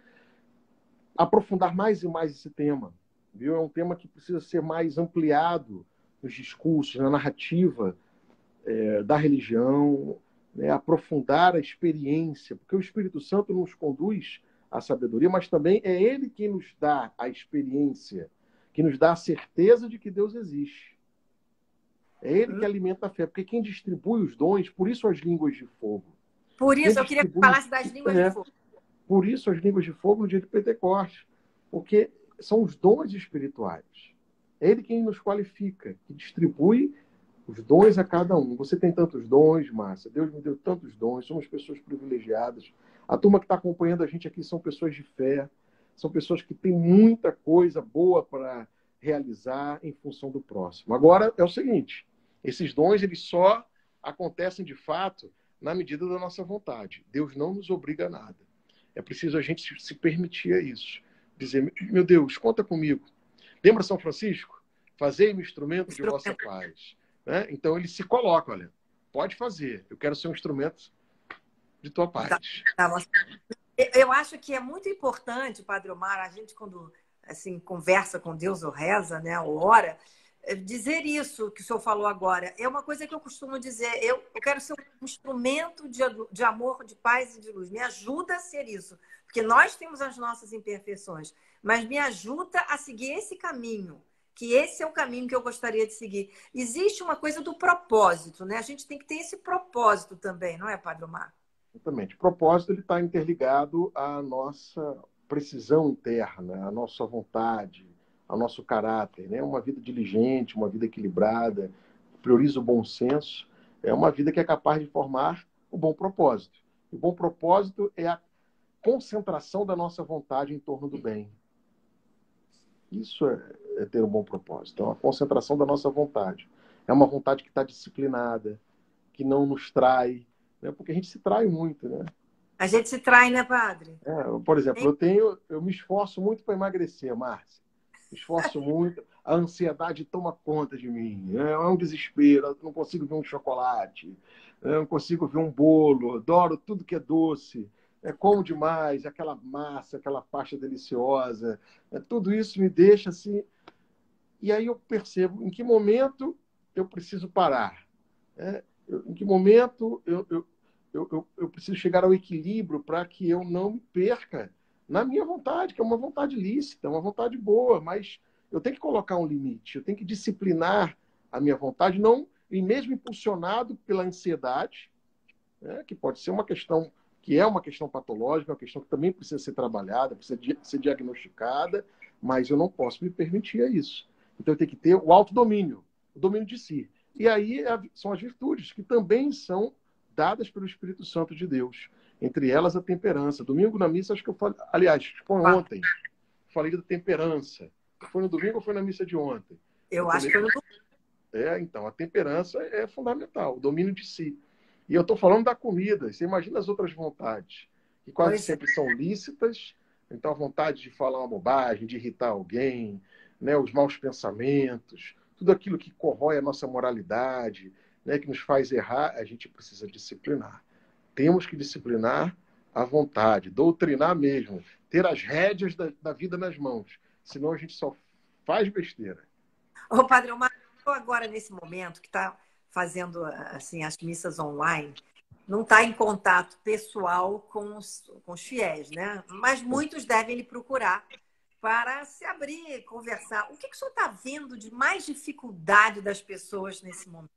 C: aprofundar mais e mais esse tema. Viu? É um tema que precisa ser mais ampliado nos discursos, na narrativa da religião, né? Aprofundar a experiência, porque o Espírito Santo nos conduz à sabedoria, mas também é ele que nos dá a experiência, que nos dá a certeza de que Deus existe. É ele que alimenta a fé, porque quem distribui os dons, por isso as línguas de fogo.
A: Por
C: Quem
A: isso, eu queria que
C: distribui,
A: falasse das línguas de fogo.
C: por isso as línguas de fogo no dia de Pentecostes, porque são os dons espirituais. É ele quem nos qualifica, que distribui os dons a cada um. Você tem tantos dons, Márcia. Deus me deu tantos dons. Somos pessoas privilegiadas. A turma que está acompanhando a gente aqui são pessoas de fé. São pessoas que têm muita coisa boa para realizar em função do próximo. Agora, é o seguinte. Esses dons, eles só acontecem de fato na medida da nossa vontade. Deus não nos obriga a nada. É preciso a gente se permitir a isso. Dizer, meu Deus, conta comigo. Lembra São Francisco? Fazei-me instrumento de vossa paz. Né? Então ele se coloca, olha, pode fazer, eu quero ser um instrumento de tua paz.
A: Eu acho que é muito importante, Padre Omar, a gente quando assim conversa com Deus ou reza, né, ou ora, dizer isso que o senhor falou agora. É uma coisa que eu costumo dizer, eu quero ser um instrumento de amor, de paz e de luz. Me ajuda a ser isso, porque nós temos as nossas imperfeições, mas me ajuda a seguir esse caminho, que esse é o caminho que eu gostaria de seguir. Existe uma coisa do propósito, né? A gente tem que ter esse propósito também, não é, Padre Omar?
C: Exatamente. O propósito ele está interligado à nossa precisão interna, à nossa vontade, ao nosso caráter. Né? Uma vida diligente, uma vida equilibrada, que prioriza o bom senso, é uma vida que é capaz de formar o bom propósito. O bom propósito é a concentração da nossa vontade em torno do bem. Isso é ter um bom propósito. É uma concentração da nossa vontade. É uma vontade que está disciplinada, que não nos trai, né? Porque a gente se trai muito, né?
A: A gente se trai, né, padre?
C: Por exemplo, eu me esforço muito para emagrecer, Márcia. Me esforço muito, a ansiedade toma conta de mim. Né? É um desespero, eu não consigo ver um chocolate, eu não consigo ver um bolo, adoro tudo que é doce. Como demais, aquela massa, aquela pasta deliciosa. Tudo isso me deixa assim. E aí eu percebo em que momento eu preciso parar. Em que momento eu preciso chegar ao equilíbrio para que eu não me perca na minha vontade, que é uma vontade lícita, uma vontade boa, mas eu tenho que colocar um limite, eu tenho que disciplinar a minha vontade, não e mesmo impulsionado pela ansiedade, né, que pode ser uma questão que é uma questão patológica, uma questão que também precisa ser trabalhada, precisa ser diagnosticada, mas eu não posso me permitir isso. Então eu tenho que ter o autodomínio, o domínio de si. E aí são as virtudes, que também são dadas pelo Espírito Santo de Deus. Entre elas, a temperança. Domingo na missa, acho que eu falei... Aliás, foi ontem. Falei da temperança. Foi no domingo ou foi na missa de ontem?
A: Eu acho que foi no domingo.
C: Então, a temperança é fundamental, o domínio de si. E eu estou falando da comida. Você imagina as outras vontades, que quase sempre são lícitas. Então, a vontade de falar uma bobagem, de irritar alguém, né, os maus pensamentos, tudo aquilo que corrói a nossa moralidade, né, que nos faz errar, a gente precisa disciplinar. Temos que disciplinar a vontade, doutrinar mesmo, ter as rédeas da vida nas mãos. Senão a gente só faz besteira.
A: Ô, Padre Omar, agora nesse momento que está fazendo assim as missas online, não está em contato pessoal com os fiéis, né? Mas muitos devem lhe procurar para se abrir, conversar. O que o senhor está vendo de mais dificuldade das pessoas nesse momento?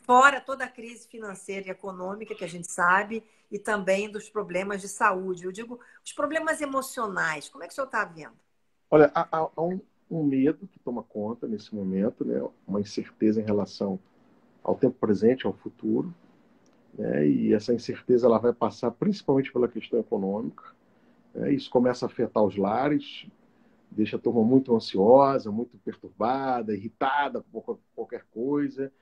A: Fora toda a crise financeira e econômica que a gente sabe, e também dos problemas de saúde. Eu digo, os problemas emocionais, como é que o senhor está vendo?
C: Olha, há um medo que toma conta nesse momento, né? Uma incerteza em relação ao tempo presente, ao futuro, né? E essa incerteza ela vai passar principalmente pela questão econômica, né? Isso começa a afetar os lares, deixa a turma muito ansiosa, muito perturbada, irritada por qualquer coisa.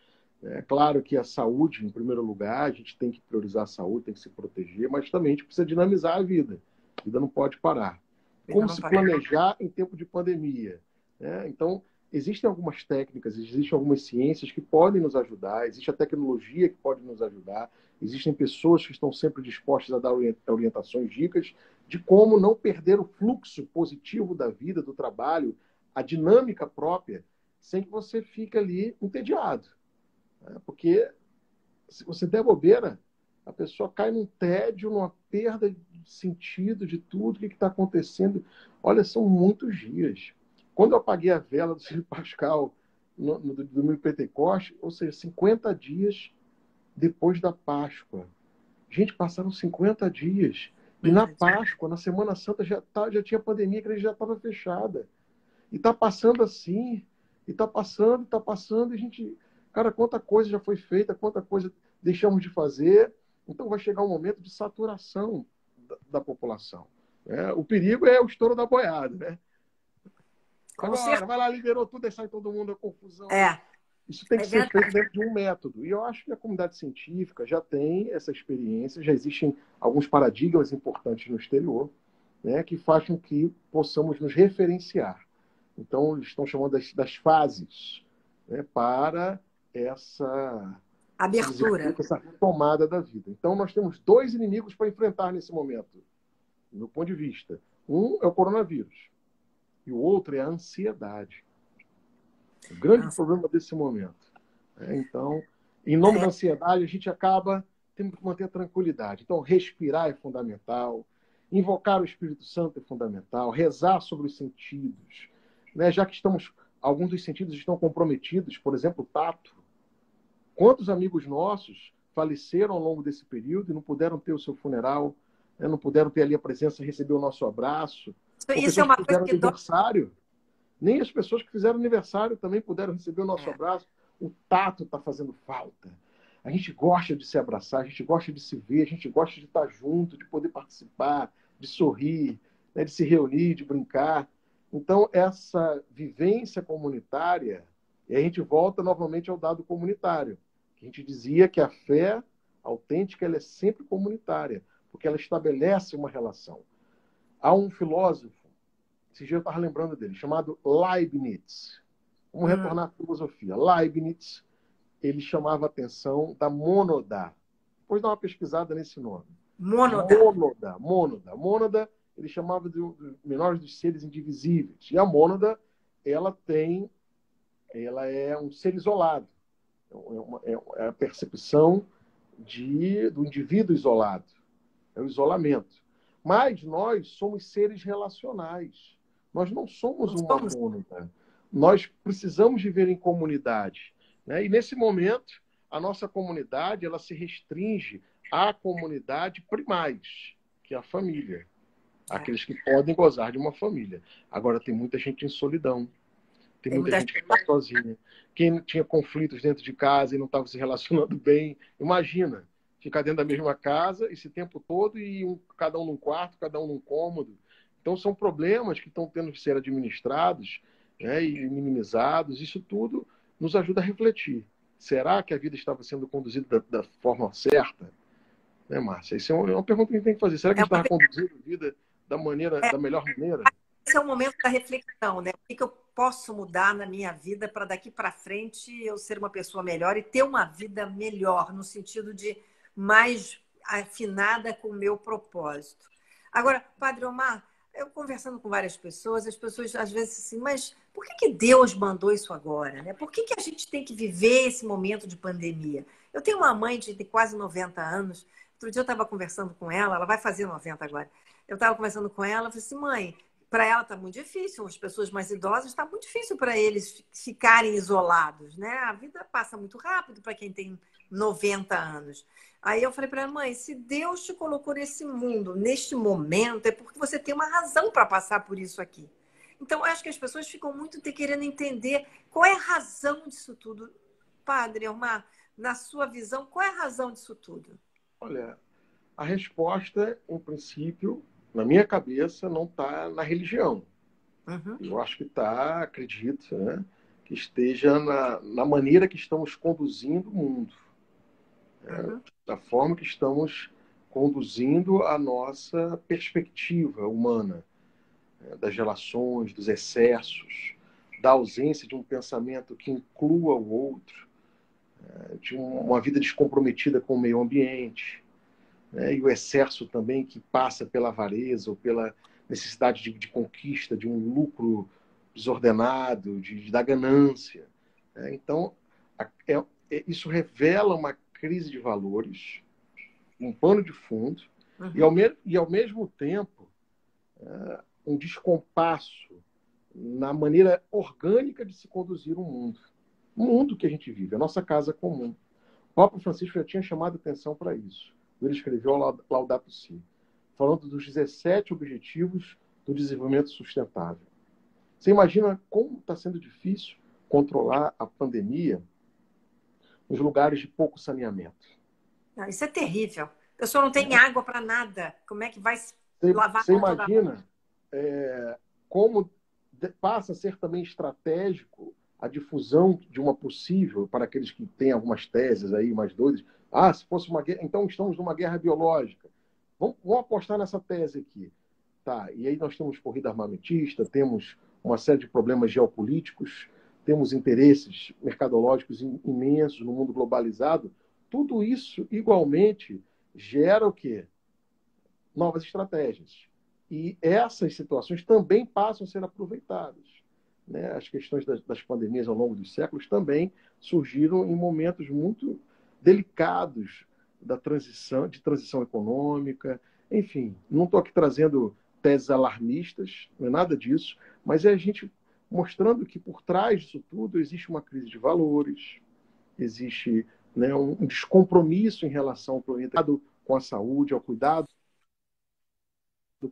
C: É claro que a saúde, em primeiro lugar, a gente tem que priorizar a saúde, tem que se proteger, mas também a gente precisa dinamizar a vida. A vida não pode parar.
A: Ainda
C: Como
A: não
C: se
A: parou.
C: planejar em tempo de pandemia, né? Então, existem algumas técnicas, existem algumas ciências que podem nos ajudar, existe a tecnologia que pode nos ajudar, existem pessoas que estão sempre dispostas a dar orientações, dicas de como não perder o fluxo positivo da vida, do trabalho, a dinâmica própria, sem que você fique ali entediado. Porque se você der bobeira, a pessoa cai num tédio, numa perda de sentido de tudo, o que está acontecendo. Olha, são muitos dias. Quando eu apaguei a vela do Círio Pascal no domingo Pentecoste, ou seja, 50 dias depois da Páscoa. Gente, passaram 50 dias. E na Páscoa, na Semana Santa, já tinha pandemia, a igreja já estava fechada. E está passando assim, e está passando, e a gente, cara, quanta coisa já foi feita, quanta coisa deixamos de fazer. Então vai chegar um momento de saturação da população, né? O perigo é o estouro da boiada, né?
A: Com
C: Agora,
A: certeza.
C: vai lá, liberou tudo, aí sai todo mundo a confusão.
A: É,
C: Isso tem
A: é
C: que ser feito
A: verdade.
C: dentro de um método. E eu acho que a comunidade científica já tem essa experiência, já existem alguns paradigmas importantes no exterior, né, que fazem com que possamos nos referenciar. Então, eles estão chamando das fases, né, para esse
A: Abertura.
C: desenvolvimento, essa retomada da vida. Então, nós temos dois inimigos para enfrentar nesse momento, do meu ponto de vista. Um é o coronavírus e o outro é a ansiedade. O grande problema desse momento. Então, em nome da ansiedade, a gente acaba tendo que manter a tranquilidade. Então, respirar é fundamental, invocar o Espírito Santo é fundamental, rezar sobre os sentidos, né? Já que alguns dos sentidos estão comprometidos, por exemplo, o tato. Quantos amigos nossos faleceram ao longo desse período e não puderam ter o seu funeral, né? Não puderam ter ali a presença, receber o nosso abraço, ou
A: Isso é
C: pessoas
A: uma
C: que
A: coisa
C: fizeram
A: que dói.
C: aniversário. Nem as pessoas que fizeram aniversário também puderam receber o nosso
A: É,
C: abraço. O tato está fazendo falta. A gente gosta de se abraçar, a gente gosta de se ver, a gente gosta de estar junto, de poder participar, de sorrir, né, de se reunir, de brincar. Então, essa vivência comunitária, e a gente volta novamente ao dado comunitário, que a gente dizia que a fé autêntica ela é sempre comunitária, porque ela estabelece uma relação. Há um filósofo, esse dia eu estava lembrando dele, chamado Leibniz. Vamos retornar à filosofia. Leibniz, ele chamava a atenção da mônada. Depois dá uma pesquisada nesse nome.
A: Mônada.
C: Mônada, ele chamava de menores dos seres indivisíveis. E a mônada, ela é um ser isolado. É a percepção do indivíduo isolado. É o isolamento. Mas nós somos seres relacionais. Nós não somos
A: Não
C: uma
A: somos.
C: mônada. Nós precisamos viver em comunidade, né? E nesse momento, a nossa comunidade ela se restringe à comunidade primais, que é a família. Aqueles que podem gozar de uma família. Agora, tem muita gente em solidão. Tem
A: Tem
C: muita
A: muita
C: gente que está sozinha. Quem tinha conflitos dentro de casa e não estava se relacionando bem. Imagina, ficar dentro da mesma casa esse tempo todo e cada um num quarto, cada um num cômodo. Então, são problemas que estão tendo que ser administrados, né, e minimizados. Isso tudo nos ajuda a refletir. Será que a vida estava sendo conduzida da forma certa? Né, Márcia? Isso é uma pergunta que a gente tem que fazer. Será que
A: é
C: a gente
A: uma
C: estava conduzindo a vida da melhor maneira?
A: Esse é o momento da reflexão, né? O que eu posso mudar na minha vida para daqui para frente eu ser uma pessoa melhor e ter uma vida melhor, no sentido de mais afinada com o meu propósito. Agora, Padre Omar, eu conversando com várias pessoas, as pessoas às vezes assim, mas por que Deus mandou isso agora, né? Por que a gente tem que viver esse momento de pandemia? Eu tenho uma mãe de quase 90 anos. Outro dia eu estava conversando com ela vai fazer 90 agora. Eu estava conversando com ela, falei assim, mãe, para ela está muito difícil, as pessoas mais idosas, está muito difícil para eles ficarem isolados, né? A vida passa muito rápido para quem tem 90 anos. Aí eu falei para ela, mãe, se Deus te colocou nesse mundo, neste momento, é porque você tem uma razão para passar por isso aqui. Então, eu acho que as pessoas ficam muito querendo entender qual é a razão disso tudo. Padre Elmar, na sua visão, qual é a razão disso tudo?
C: Olha, a resposta, em princípio, na minha cabeça, não está na religião.
A: Uhum.
C: Eu acho que está, acredito, né, que esteja na maneira que estamos conduzindo o mundo,
A: Uhum.
C: da forma que estamos conduzindo a nossa perspectiva humana, né, das relações, dos excessos, da ausência de um pensamento que inclua o outro, de uma vida descomprometida com o meio ambiente, né, e o excesso também que passa pela avareza ou pela necessidade de conquista, de um lucro desordenado, da ganância, né? Então, isso revela uma crise de valores, um pano de fundo,
A: Uhum.
C: e ao mesmo tempo, um descompasso na maneira orgânica de se conduzir o mundo que a gente vive, a nossa casa comum. O Papa Francisco já tinha chamado atenção para isso. Ele escreveu Laudato Si, falando dos 17 objetivos do desenvolvimento sustentável. Você imagina como está sendo difícil controlar a pandemia nos lugares de pouco saneamento.
A: Não, isso é terrível. A pessoa não tem água para nada. Como é que vai lavar a
C: Você
A: mão toda hora?
C: imagina como passa a ser também estratégico a difusão de uma possível, para aqueles que têm algumas teses aí mais doidas, se fosse uma guerra, então estamos numa guerra biológica. Vamos apostar nessa tese aqui. Tá, e aí nós temos corrida armamentista, temos uma série de problemas geopolíticos, temos interesses mercadológicos imensos no mundo globalizado. Tudo isso, igualmente, gera o quê? Novas estratégias. E essas situações também passam a ser aproveitadas. Né? As questões das pandemias ao longo dos séculos também surgiram em momentos muito delicados de transição econômica. Enfim, não estou aqui trazendo teses alarmistas, não é nada disso, mas é a gente mostrando que por trás disso tudo existe uma crise de valores, existe, né, um descompromisso em relação ao planeta, com a saúde, ao cuidado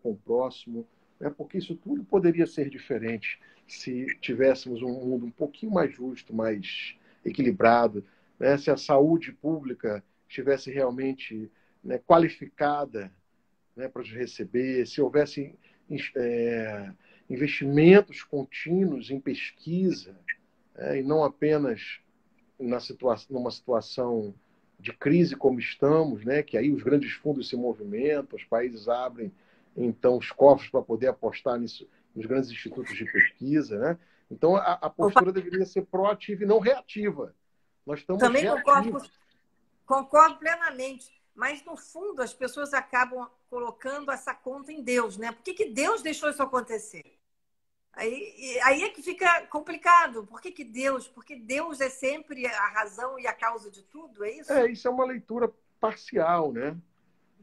C: com o próximo, né? Porque isso tudo poderia ser diferente se tivéssemos um mundo um pouquinho mais justo, mais equilibrado, né? Se a saúde pública estivesse realmente, né, qualificada, né, para receber, se houvesse investimentos contínuos em pesquisa, e não apenas numa situação de crise como estamos, né, que aí os grandes fundos se movimentam, os países abrem então os cofres para poder apostar nisso, nos grandes institutos de pesquisa, né? Então a
A: Opa,
C: postura deveria ser proativa e não reativa. Nós estamos
A: também
C: reativos.
A: concordo plenamente. Mas, no fundo, as pessoas acabam colocando essa conta em Deus, né? Por que Deus deixou isso acontecer? Aí é que fica complicado. Por que Deus? Porque Deus é sempre a razão e a causa de tudo, é isso?
C: Isso é uma leitura parcial, né?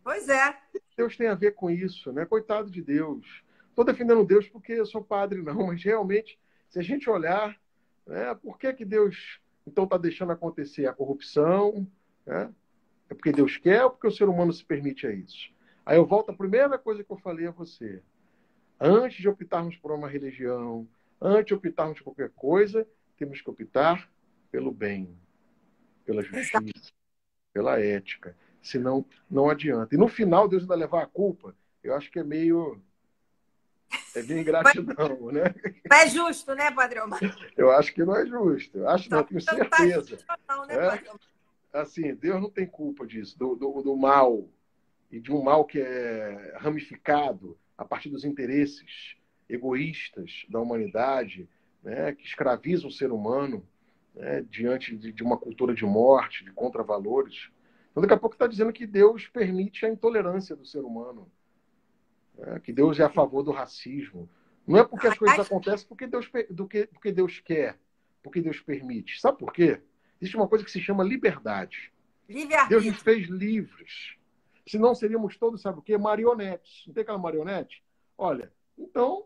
A: Pois é.
C: Deus tem a ver com isso, né? Coitado de Deus. Estou defendendo Deus porque eu sou padre, não, mas realmente, se a gente olhar, né, por que Deus então está deixando acontecer a corrupção? Né? É porque Deus quer ou porque o ser humano se permite a isso? Aí eu volto à primeira coisa que eu falei a você. Antes de optarmos por uma religião, antes de optarmos por qualquer coisa, temos que optar pelo bem, pela justiça, pela ética. Senão, não adianta. E no final, Deus ainda levar a culpa, eu acho que é meio
A: Mas
C: ingratidão, né?
A: não é justo, né, Padrão?
C: Eu acho que não é justo. Eu acho, não,
A: Só
C: eu tenho
A: não tá
C: certeza.
A: justo, não, né,
C: Né?
A: Padrão?
C: Assim, Deus não tem culpa disso, do mal, e de um mal que é ramificado a partir dos interesses egoístas da humanidade, né, que escravizam o ser humano, né, diante de uma cultura de morte, de contravalores. Então, daqui a pouco está dizendo que Deus permite a intolerância do ser humano, né, que Deus é a favor do racismo. Não é porque as coisas
A: Aliás,
C: acontecem porque Deus quer, porque Deus permite. Sabe por quê? Existe uma coisa que se chama liberdade. Deus nos
A: Livre-arbítrio.
C: fez livres. Senão seríamos todos, sabe o quê? Marionetes. Não tem aquela marionete? Olha, então,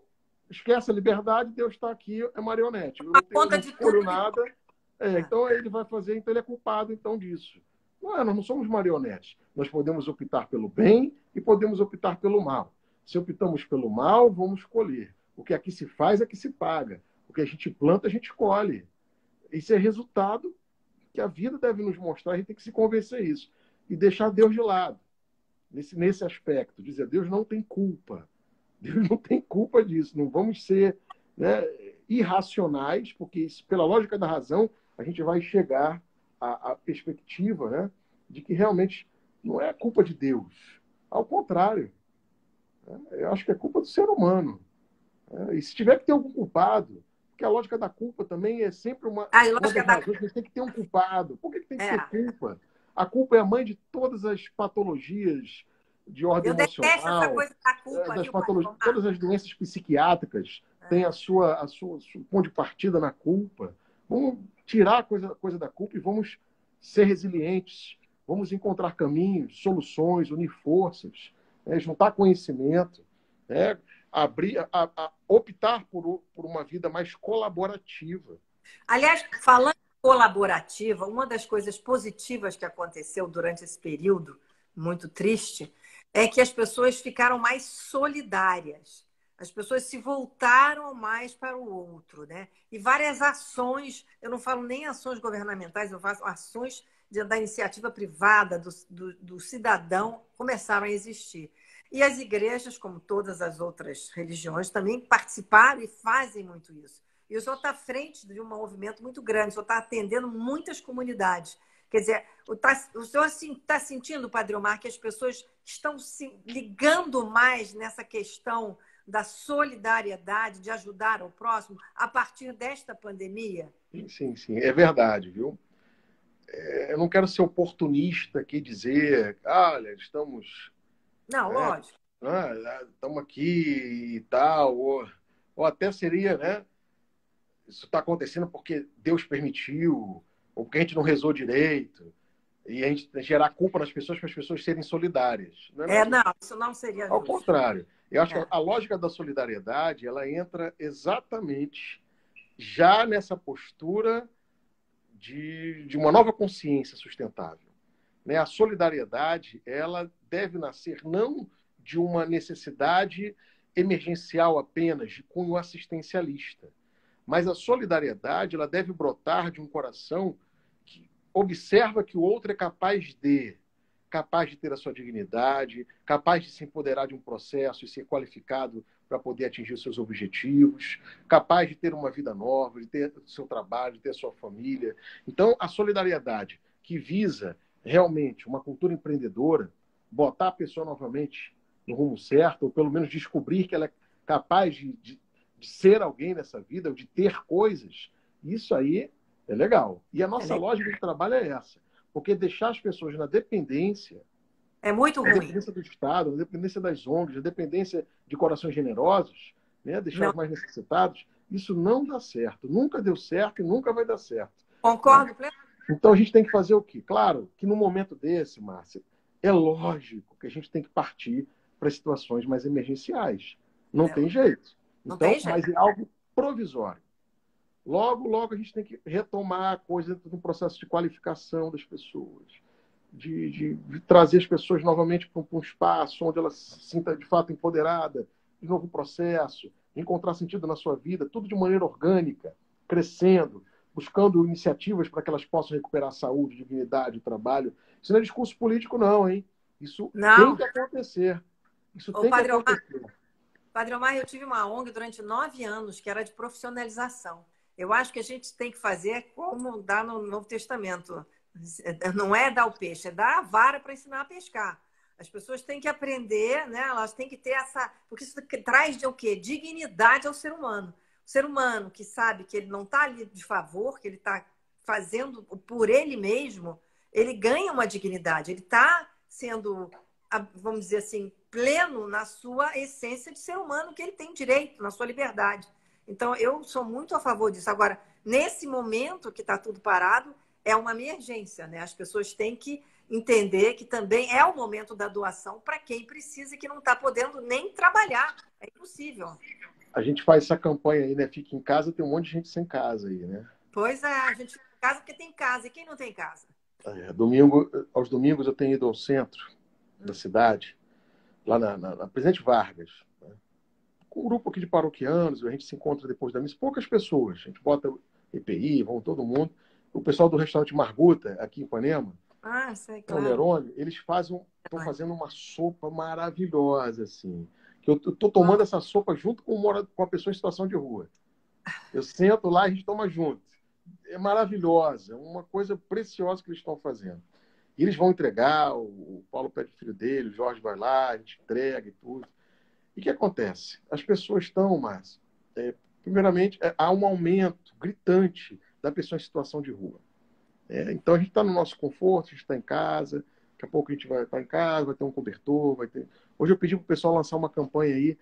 C: esquece a liberdade, Deus está aqui, é marionete.
A: A
C: Eu
A: conta
C: não
A: de tudo
C: escolho
A: que...
C: nada.
A: É.
C: Então ele vai fazer, então ele é culpado então disso. Não é, nós não somos marionetes. Nós podemos optar pelo bem e podemos optar pelo mal. Se optamos pelo mal, vamos colher. O que aqui se faz é que se paga. O que a gente planta, a gente colhe. Isso é resultado que a vida deve nos mostrar, a gente tem que se convencer isso. E deixar Deus de lado, nesse aspecto. Dizer, Deus não tem culpa. Deus não tem culpa disso. Não vamos ser, né, irracionais, porque isso, pela lógica da razão, a gente vai chegar à perspectiva, né, de que realmente não é culpa de Deus. Ao contrário. Né, eu acho que é culpa do ser humano. Né, e se tiver que ter algum culpado, porque a lógica da culpa também é sempre
A: A
C: uma
A: lógica
C: das
A: da...
C: razões que tem que ter um culpado. Por que tem que ter
A: É.
C: culpa? A culpa é a mãe de todas as patologias de ordem
A: Eu detesto essa
C: emocional,
A: coisa da culpa,
C: das
A: viu, Padre
C: patologias,
A: Omar?
C: todas as doenças psiquiátricas têm seu ponto de partida na culpa. Vamos tirar a coisa da culpa e vamos ser resilientes. Vamos encontrar caminhos, soluções, unir forças, né, juntar conhecimento, né, optar por uma vida mais colaborativa.
A: Aliás, falando em colaborativa, uma das coisas positivas que aconteceu durante esse período, muito triste, é que as pessoas ficaram mais solidárias. As pessoas se voltaram mais para o outro, né? E várias ações, eu não falo nem ações governamentais, eu faço ações da iniciativa privada, do cidadão, começaram a existir. E as igrejas, como todas as outras religiões, também participaram e fazem muito isso. E o senhor está à frente de um movimento muito grande, o senhor está atendendo muitas comunidades. Quer dizer, o senhor está sentindo, Padre Omar, que as pessoas estão se ligando mais nessa questão da solidariedade, de ajudar o próximo, a partir desta pandemia?
C: Sim, sim, é verdade, viu? Eu não quero ser oportunista aqui, dizer, olha, estamos,
A: Não,
C: né,
A: lógico.
C: estamos aqui e tal, ou até seria, né, isso está acontecendo porque Deus permitiu, ou porque a gente não rezou direito, e a gente gerar culpa nas pessoas para as pessoas serem solidárias. Não é nada
A: Não,
C: disso.
A: isso não seria
C: Ao
A: justo.
C: contrário, eu acho que
A: É.
C: a lógica da solidariedade, ela entra exatamente já nessa postura de uma nova consciência sustentável. Né? A solidariedade, ela deve nascer não de uma necessidade emergencial apenas, de cunho assistencialista, mas a solidariedade, ela deve brotar de um coração que observa que o outro é capaz de ter a sua dignidade, capaz de se empoderar de um processo e ser qualificado para poder atingir os seus objetivos, capaz de ter uma vida nova, de ter o seu trabalho, de ter a sua família. Então, a solidariedade que visa realmente uma cultura empreendedora, botar a pessoa novamente no rumo certo, ou pelo menos descobrir que ela é capaz de ser alguém nessa vida, ou de ter coisas, isso aí é legal. E a nossa lógica de trabalho é essa. Porque deixar as pessoas na dependência,
A: É muito
C: na
A: ruim.
C: dependência do Estado, na dependência das ONGs, na dependência de corações generosos, né, deixar
A: Não,
C: os mais necessitados, isso não dá certo. Nunca deu certo e nunca vai dar certo. Né?
A: concordo plenamente.
C: Então a gente tem que fazer o quê? Claro que num momento desse, Márcia, é lógico que a gente tem que partir para situações mais emergenciais. Não tem jeito.
A: Não
C: Então,
A: tem jeito.
C: mas é algo provisório. Logo, logo a gente tem que retomar a coisa do processo de qualificação das pessoas, de trazer as pessoas novamente para um espaço onde ela se sinta de fato empoderada, de novo processo, encontrar sentido na sua vida, tudo de maneira orgânica, crescendo, buscando iniciativas para que elas possam recuperar a saúde, dignidade, trabalho. Isso não é discurso político, não, hein? Isso tem
A: Não.
C: que acontecer. Isso
A: Ô,
C: tem que
A: Padre Omar,
C: acontecer.
A: Padre Omar, eu tive uma ONG durante 9 anos, que era de profissionalização. Eu acho que a gente tem que fazer como dá no Novo Testamento. Não é dar o peixe, é dar a vara para ensinar a pescar. As pessoas têm que aprender, né? Elas têm que ter essa... Porque isso traz de o quê? Dignidade ao ser humano. O ser humano que sabe que ele não está ali de favor, que ele está fazendo por ele mesmo, ele ganha uma dignidade. Ele está sendo, vamos dizer assim, pleno na sua essência de ser humano, que ele tem direito, na sua liberdade. Então, eu sou muito a favor disso. Agora, nesse momento que está tudo parado, é uma emergência, né? As pessoas têm que entender que também é o momento da doação para quem precisa e que não está podendo nem trabalhar. É impossível.
C: A gente faz essa campanha aí, né? Fica em casa, tem um monte de gente sem casa aí, né?
A: Pois é, a gente fica em casa porque tem casa. E quem não tem casa?
C: Aos domingos eu tenho ido ao centro da cidade, lá na Presidente Vargas, né? Com um grupo aqui de paroquianos, a gente se encontra depois da missa, poucas pessoas. A gente bota EPI, vão todo mundo. O pessoal do restaurante Marguta, aqui em Ipanema,
A: Ah, sei,
C: o
A: claro.
C: Nerone, eles estão fazendo uma sopa maravilhosa, assim. Que eu tô tomando essa sopa junto com a pessoa em situação de rua. Eu sento lá e a gente toma junto. É maravilhosa, é uma coisa preciosa que eles estão fazendo. E eles vão entregar, o Paulo pede o filho dele, o Jorge vai lá, a gente entrega e tudo. E o que acontece? As pessoas estão, Márcio, primeiramente, há um aumento gritante da pessoa em situação de rua. Então a gente está no nosso conforto, a gente está em casa, daqui a pouco a gente vai estar em casa, vai ter um cobertor, vai ter. Hoje eu pedi para o pessoal lançar uma campanha aí,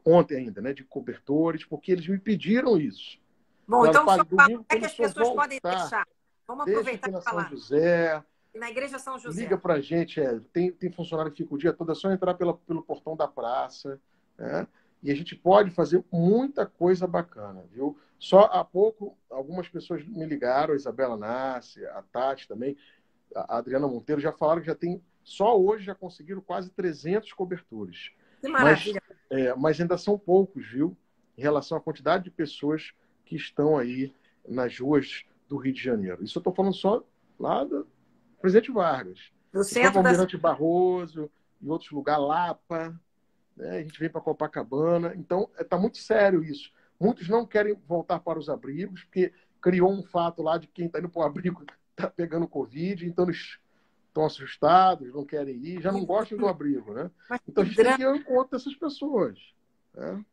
C: ontem ainda, né, de cobertores, porque eles me pediram isso.
A: Bom,
C: Claro,
A: então só
C: padre,
A: fala como
C: domingo
A: é que as
C: começou a
A: pessoas podem
C: voltar.
A: deixar. Vamos
C: Deixa
A: aproveitar
C: aqui
A: e
C: na São
A: falar.
C: José,
A: E na Igreja São José.
C: liga para a gente. Tem funcionário que fica o dia todo, é só entrar pelo portão da praça. Né? E a gente pode fazer muita coisa bacana, viu? Só há pouco, algumas pessoas me ligaram, a Isabela Nassi, a Tati também, a Adriana Monteiro, já falaram que só hoje já conseguiram quase 300 cobertores.
A: Que
C: Mas,
A: maravilha.
C: mas ainda são poucos, viu? Em relação à quantidade de pessoas que estão aí nas ruas do Rio de Janeiro. Isso eu estou falando só lá do Presidente Vargas.
A: Do
C: A gente vai para
A: centro da cidade.
C: Almirante Barroso, em outros lugares, Lapa, né? A gente vem para Copacabana. Então, está muito sério isso. Muitos não querem voltar para os abrigos, porque criou um fato lá de quem está indo para o abrigo está pegando Covid, então eles estão assustados, não querem ir, já não gostam do abrigo, né?
A: Mas
C: Então
A: que
C: a gente tem
A: drama,
C: que ir ao encontro dessas pessoas. Né?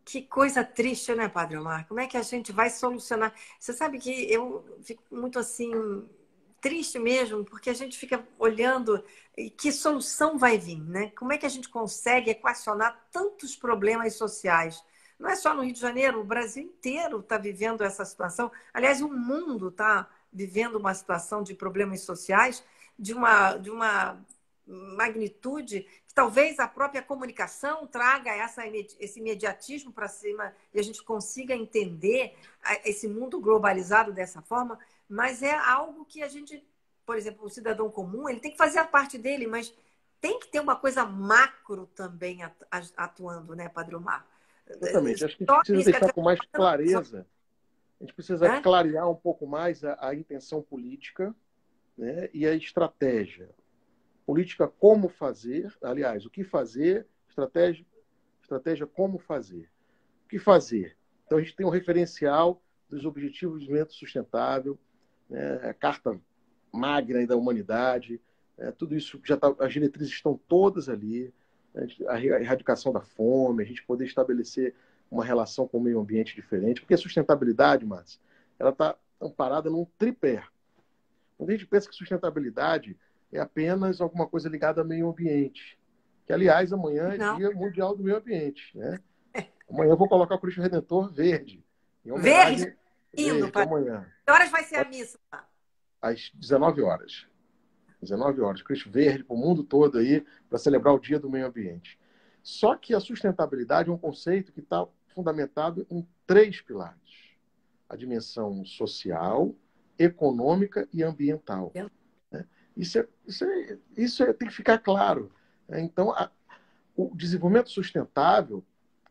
A: que coisa triste, né, Padre Omar? Como é que a gente vai solucionar? Você sabe que eu fico muito assim, triste mesmo, porque a gente fica olhando e que solução vai vir, né? Como é que a gente consegue equacionar tantos problemas sociais? Não é só no Rio de Janeiro, o Brasil inteiro está vivendo essa situação. Aliás, o mundo está vivendo uma situação de problemas sociais de uma magnitude que talvez a própria comunicação traga esse imediatismo para cima e a gente consiga entender esse mundo globalizado dessa forma, mas é algo que a gente, por exemplo, o cidadão comum, ele tem que fazer a parte dele, mas tem que ter uma coisa macro também atuando, né, Padre Omar?
C: Exatamente. Acho que a gente
A: Só
C: precisa
A: isso que
C: deixar
A: até
C: com mais clareza, a gente precisa
A: né?
C: clarear um pouco mais a intenção política, né, e a estratégia. Política como fazer, aliás, o que fazer, estratégia como fazer. O que fazer? Então a gente tem um referencial dos Objetivos de Desenvolvimento Sustentável, né, a Carta Magna da Humanidade, tudo isso já tá, as diretrizes estão todas ali, né, a erradicação da fome, a gente poder estabelecer uma relação com o meio ambiente diferente, porque a sustentabilidade, Márcio, ela está amparada num tripé. Quando a gente pensa que sustentabilidade é apenas alguma coisa ligada ao meio ambiente, que, aliás, amanhã é
A: Não.
C: Dia Mundial do Meio Ambiente. Né? Amanhã eu vou colocar o Cristo Redentor verde, em
A: Verde,
C: homenagem
A: lindo,
C: verde,
A: Padre.
C: amanhã,
A: Que horas vai ser a missa?
C: às 19 horas. 19 horas, Cristo verde para o mundo todo aí, para celebrar o Dia do Meio Ambiente. Só que a sustentabilidade é um conceito que está fundamentado em três pilares: a dimensão social, econômica e ambiental. Né? Tem que ficar claro. Né? Então, o desenvolvimento sustentável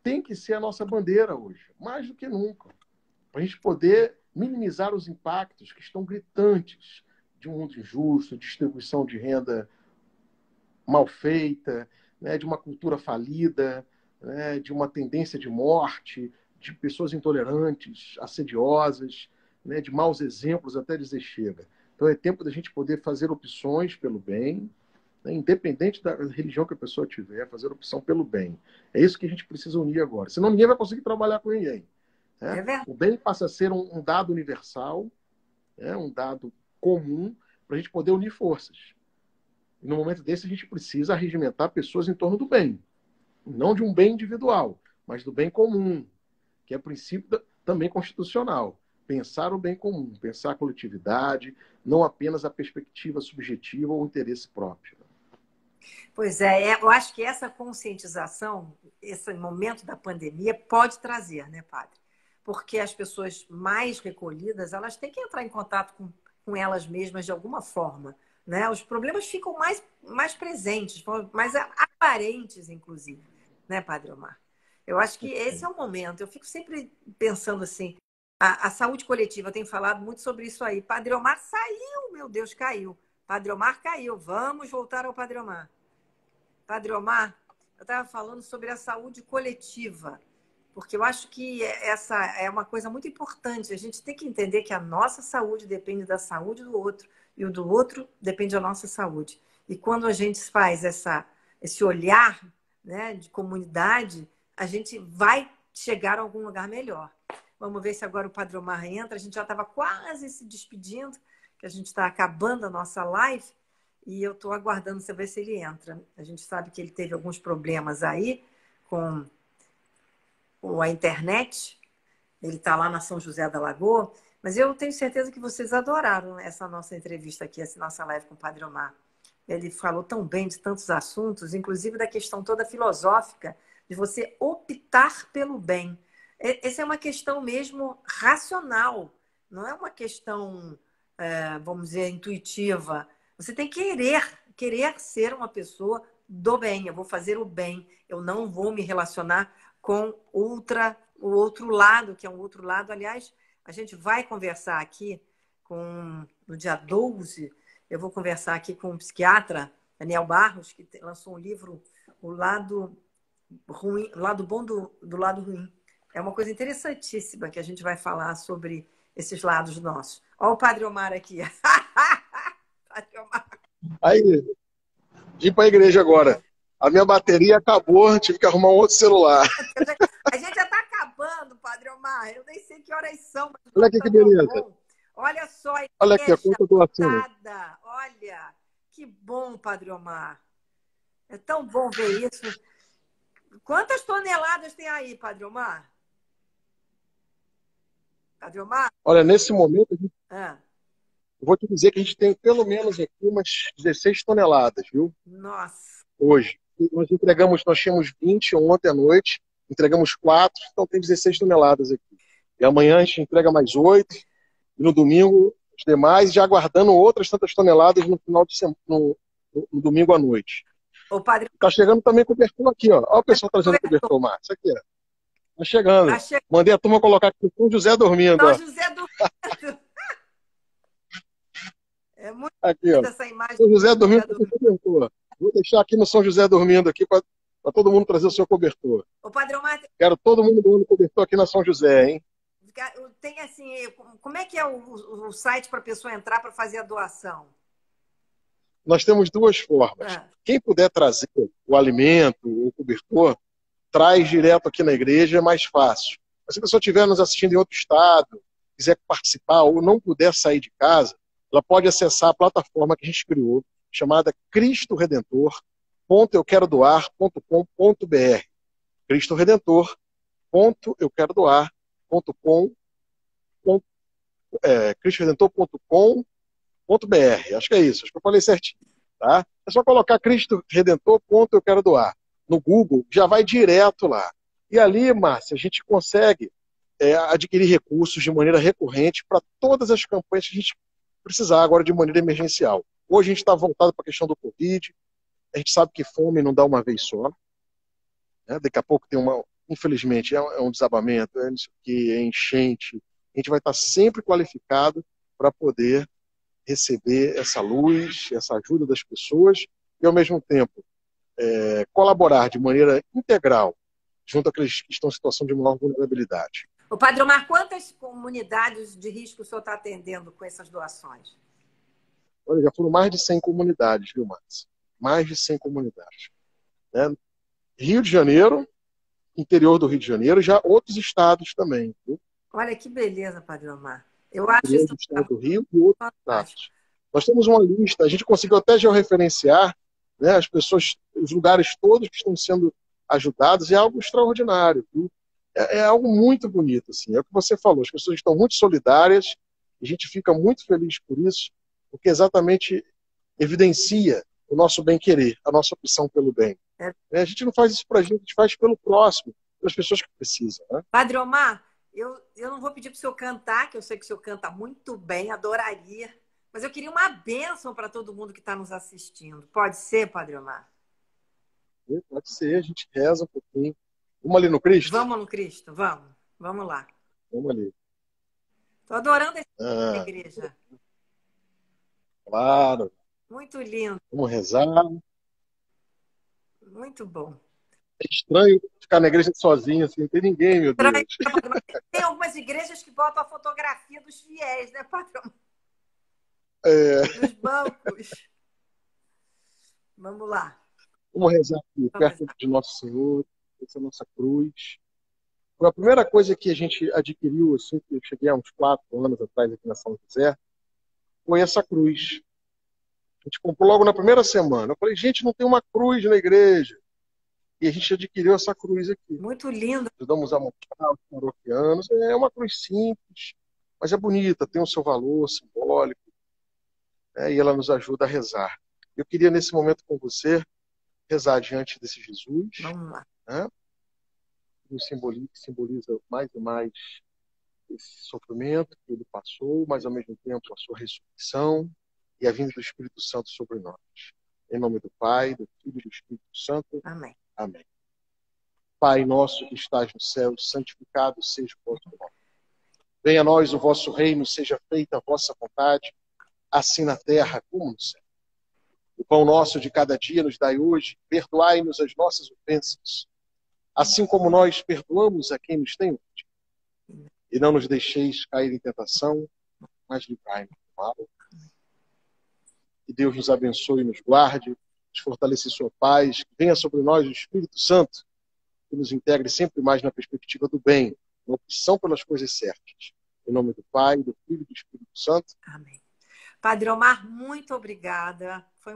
C: tem que ser a nossa bandeira hoje, mais do que nunca, para a gente poder minimizar os impactos que estão gritantes de um mundo injusto, distribuição de renda mal feita, né, de uma cultura falida, né, de uma tendência de morte, de pessoas intolerantes, assediosas, né, de maus exemplos até dizer chega. Então é tempo da gente poder fazer opções pelo bem, né, independente da religião que a pessoa tiver, fazer opção pelo bem. É isso que a gente precisa unir agora. Senão ninguém vai conseguir trabalhar com ninguém. Né?
A: É verdade.
C: O bem passa a ser um dado universal, né, um dado comum, para a gente poder unir forças. E no momento desse, a gente precisa regimentar pessoas em torno do bem. Não de um bem individual, mas do bem comum, que é princípio também constitucional. pensar o bem comum, pensar a coletividade, não apenas a perspectiva subjetiva ou o interesse próprio.
A: Pois é, eu acho que essa conscientização, esse momento da pandemia, pode trazer, né, padre? Porque as pessoas mais recolhidas, elas têm que entrar em contato com elas mesmas de alguma forma, né? Os problemas ficam mais presentes, mais aparentes, inclusive, né, padre Omar? Eu acho que esse é o momento. Eu fico sempre pensando assim, a saúde coletiva, eu tenho falado muito sobre isso aí. Padre Omar saiu, meu Deus, caiu. Padre Omar caiu. Vamos voltar ao Padre Omar. Padre Omar, eu estava falando sobre a saúde coletiva, porque eu acho que essa é uma coisa muito importante. A gente tem que entender que a nossa saúde depende da saúde do outro, e o do outro depende da nossa saúde. E quando a gente faz esse olhar, né, de comunidade, a gente vai chegar a algum lugar melhor. Vamos ver se agora o Padre Omar entra. A gente já estava quase se despedindo, que a gente está acabando a nossa live. E eu estou aguardando saber se ele entra. A gente sabe que ele teve alguns problemas aí com a internet. Ele está lá na São José da Lagoa. Mas eu tenho certeza que vocês adoraram essa nossa entrevista aqui, essa nossa live com o Padre Omar. Ele falou tão bem de tantos assuntos, inclusive da questão toda filosófica, de você optar pelo bem. Essa é uma questão mesmo racional, não é uma questão, vamos dizer, intuitiva. Você tem que querer ser uma pessoa do bem. Eu vou fazer o bem. Eu não vou me relacionar com o outro lado, que é um outro lado. Aliás, a gente vai conversar aqui no dia 12, eu vou conversar aqui com um psiquiatra, Daniel Barros, que lançou um livro, O Lado Ruim, o Lado Bom do Lado Ruim. É uma coisa interessantíssima que a gente vai falar sobre esses lados nossos. Olha o Padre Omar aqui. Padre Omar.
C: Aí, vim para a igreja agora. A minha bateria acabou, tive que arrumar um outro celular.
A: A gente já está acabando, Padre Omar. Eu nem sei que horas são. Mas
C: olha aqui que beleza.
A: Bom. Olha só.
C: Olha aqui, a conta do assunto.
A: Olha, que bom, Padre Omar. É tão bom ver isso. Quantas toneladas tem aí, Padre Omar? Padre Omar?
C: Olha, nesse momento, eu vou te dizer que a gente tem pelo menos aqui umas 16 toneladas, viu?
A: Nossa.
C: Hoje. Nós tínhamos 20 ontem à noite, entregamos 4, então tem 16 toneladas aqui. E amanhã a gente entrega mais 8, e no domingo os demais, já aguardando outras tantas toneladas no final de semana, no domingo à noite.
A: O padre...
C: Tá chegando também cobertor aqui, ó. Olha o pessoal trazendo cobertor, Márcio. Isso aqui, ó. Tá chegando. Mandei a turma colocar aqui São José dormindo.
A: São
C: ó.
A: José dormindo. É muito
C: aqui, ó.
A: Essa imagem.
C: São José dormindo com cobertor. Vou deixar aqui no São José dormindo aqui para todo mundo trazer o seu cobertor.
A: O Padre Omar...
C: Quero todo mundo doando cobertor aqui na São José, hein?
A: Tem assim, como é que é o site para a pessoa entrar para fazer a doação?
C: Nós temos duas formas. Quem puder trazer o alimento, o cobertor, traz direto aqui na igreja, é mais fácil. Mas se a pessoa estiver nos assistindo em outro estado, quiser participar ou não puder sair de casa, ela pode acessar a plataforma que a gente criou, chamada cristoredentor.euquerodoar.com.br. cristoredentor.com.br. Acho que é isso, acho que eu falei certinho. Tá? É só colocar cristoredentor.euquerodoar no Google, já vai direto lá. E ali, Márcia, a gente consegue adquirir recursos de maneira recorrente para todas as campanhas que a gente precisar agora de maneira emergencial. Hoje a gente está voltado para a questão do Covid, a gente sabe que fome não dá uma vez só, né? Daqui a pouco tem infelizmente, é um desabamento, é enchente, a gente vai estar sempre qualificado para poder receber essa luz, essa ajuda das pessoas e, ao mesmo tempo, colaborar de maneira integral junto àqueles que estão em situação de maior vulnerabilidade.
A: O Padre Omar, quantas comunidades de risco o senhor está atendendo com essas doações?
C: Olha, já foram mais de 100 comunidades, viu, Márcia? Mais de 100 comunidades. Né? Rio de Janeiro, interior do Rio de Janeiro, já outros estados também. Viu?
A: Olha que beleza, Padre Omar. Eu acho
C: isso. Estado do Rio e outros estados. Nós temos uma lista, a gente conseguiu até georreferenciar, né, as pessoas, os lugares todos que estão sendo ajudados, é algo extraordinário. Viu? é algo muito bonito, assim. É o que você falou, as pessoas estão muito solidárias, e a gente fica muito feliz por isso, porque exatamente evidencia o nosso bem-querer, a nossa opção pelo bem.
A: É.
C: A gente não faz isso para a gente faz pelo próximo, pelas pessoas que precisam. Né?
A: Padre Omar, eu não vou pedir para o senhor cantar, que eu sei que o senhor canta muito bem, adoraria. Mas eu queria uma bênção para todo mundo que está nos assistindo. Pode ser, Padre Omar?
C: Pode ser, a gente reza um pouquinho. Vamos ali no Cristo?
A: Vamos no Cristo, vamos. Vamos lá.
C: Vamos ali.
A: Estou adorando essa
C: Ah,
A: igreja.
C: claro.
A: Muito lindo,
C: Vamos rezar.
A: muito bom.
C: É estranho ficar na igreja sozinho, assim, não tem ninguém, meu
A: Estranho,
C: Deus.
A: né, Padre Omar? Tem algumas igrejas que botam a fotografia dos fiéis, né, Padre Omar?
C: É,
A: Nos bancos. Vamos lá.
C: vamos rezar aqui,
A: Vamos
C: perto
A: rezar.
C: de Nosso Senhor, essa é a nossa cruz. Foi a primeira coisa que a gente adquiriu, assim, que eu cheguei há uns 4 anos atrás aqui na São José, foi essa cruz. A gente comprou logo na primeira semana. Eu falei, gente, não tem uma cruz na igreja. E a gente adquiriu essa cruz aqui.
A: Muito lindo.
C: Ajudamos a montar os paroquianos. É uma cruz simples, mas é bonita, tem o seu valor simbólico, né? E ela nos ajuda a rezar. Eu queria, nesse momento com você, rezar diante desse Jesus,
A: Vamos lá.
C: né? Que simboliza mais e mais esse sofrimento que ele passou, mas ao mesmo tempo a sua ressurreição e a vinda do Espírito Santo sobre nós. Em nome do Pai, do Filho e do Espírito Santo.
A: Amém.
C: Amém. Pai nosso que estás no céu, santificado seja o vosso nome. Venha a nós o vosso reino, seja feita a vossa vontade, assim na terra como no céu. O pão nosso de cada dia nos dai hoje, perdoai-nos as nossas ofensas, assim como nós perdoamos a quem nos tem ofendido. E não nos deixeis cair em tentação, mas livrai-nos do mal. Que Deus nos abençoe e nos guarde, nos fortaleça em sua paz, que venha sobre nós o Espírito Santo, que nos integre sempre mais na perspectiva do bem, na opção pelas coisas certas. Em nome do Pai, do Filho e do Espírito Santo.
A: Amém. Padre Omar, muito obrigada. Foi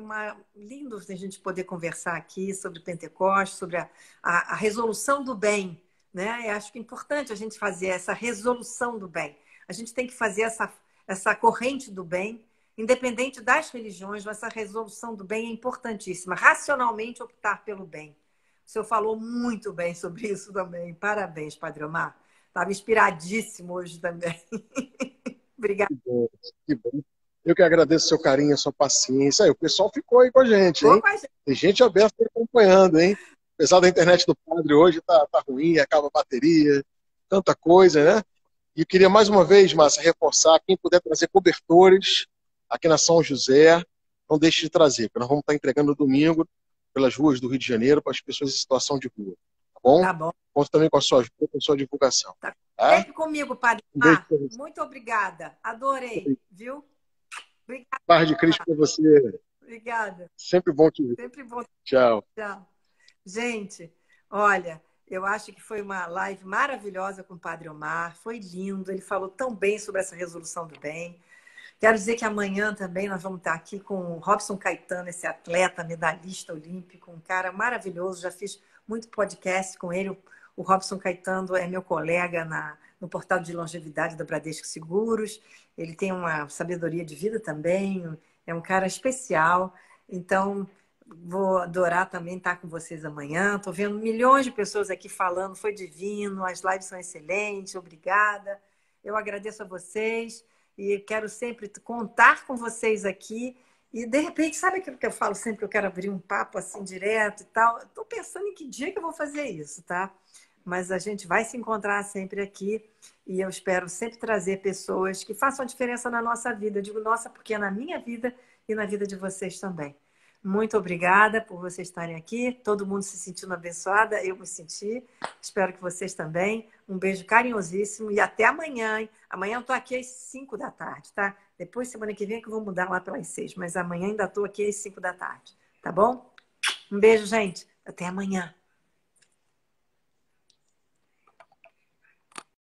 A: lindo a gente poder conversar aqui sobre Pentecostes, sobre a resolução do bem. Né? Eu acho que é importante a gente fazer essa resolução do bem. A gente tem que fazer essa corrente do bem, independente das religiões, mas essa resolução do bem é importantíssima. Racionalmente optar pelo bem. O senhor falou muito bem sobre isso também. Parabéns, Padre Omar. Estava inspiradíssimo hoje também. Obrigada.
C: Que bom, que bom. Eu que agradeço o seu carinho, a sua paciência. Aí, o pessoal ficou aí com a gente, hein? Tem gente aberta acompanhando, hein? Apesar da internet do padre hoje tá ruim, acaba a bateria, tanta coisa, né? E eu queria mais uma vez, Márcia, reforçar, quem puder trazer cobertores aqui na São José, não deixe de trazer, porque nós vamos estar entregando no domingo pelas ruas do Rio de Janeiro para as pessoas em situação de rua. Tá bom?
A: Tá bom.
C: Conto também com a sua ajuda, com a sua divulgação.
A: Tá.
C: Tá?
A: Sempre comigo, Padre
C: Um beijo
A: Omar.
C: pra você.
A: Muito obrigada. Adorei, viu? Obrigada.
C: Paz de Cristo para você.
A: Obrigada.
C: Sempre bom te ver.
A: Sempre bom.
C: Tchau.
A: Tchau. Gente, olha, eu acho que foi uma live maravilhosa com o Padre Omar. Foi lindo. Ele falou tão bem sobre essa resolução do bem. Quero dizer que amanhã também nós vamos estar aqui com o Robson Caetano, esse atleta, medalhista olímpico, um cara maravilhoso. Já fiz muito podcast com ele. O Robson Caetano é meu colega no portal de longevidade da Bradesco Seguros. Ele tem uma sabedoria de vida também, é um cara especial. Então, vou adorar também estar com vocês amanhã. Estou vendo milhões de pessoas aqui falando, foi divino, as lives são excelentes, obrigada. Eu agradeço a vocês e quero sempre contar com vocês aqui. E, de repente, sabe aquilo que eu falo sempre, que eu quero abrir um papo assim direto e tal? Estou pensando em que dia que eu vou fazer isso, tá? Mas a gente vai se encontrar sempre aqui e eu espero sempre trazer pessoas que façam a diferença na nossa vida. Eu digo nossa, porque é na minha vida e na vida de vocês também. Muito obrigada por vocês estarem aqui. Todo mundo se sentindo abençoada, eu me senti. Espero que vocês também. Um beijo carinhosíssimo e até amanhã, hein? Amanhã eu estou aqui às 5 da tarde, tá? Depois, semana que vem, que eu vou mudar lá pelas 6. Mas amanhã ainda estou aqui às 5 da tarde, tá bom? Um beijo, gente. Até amanhã.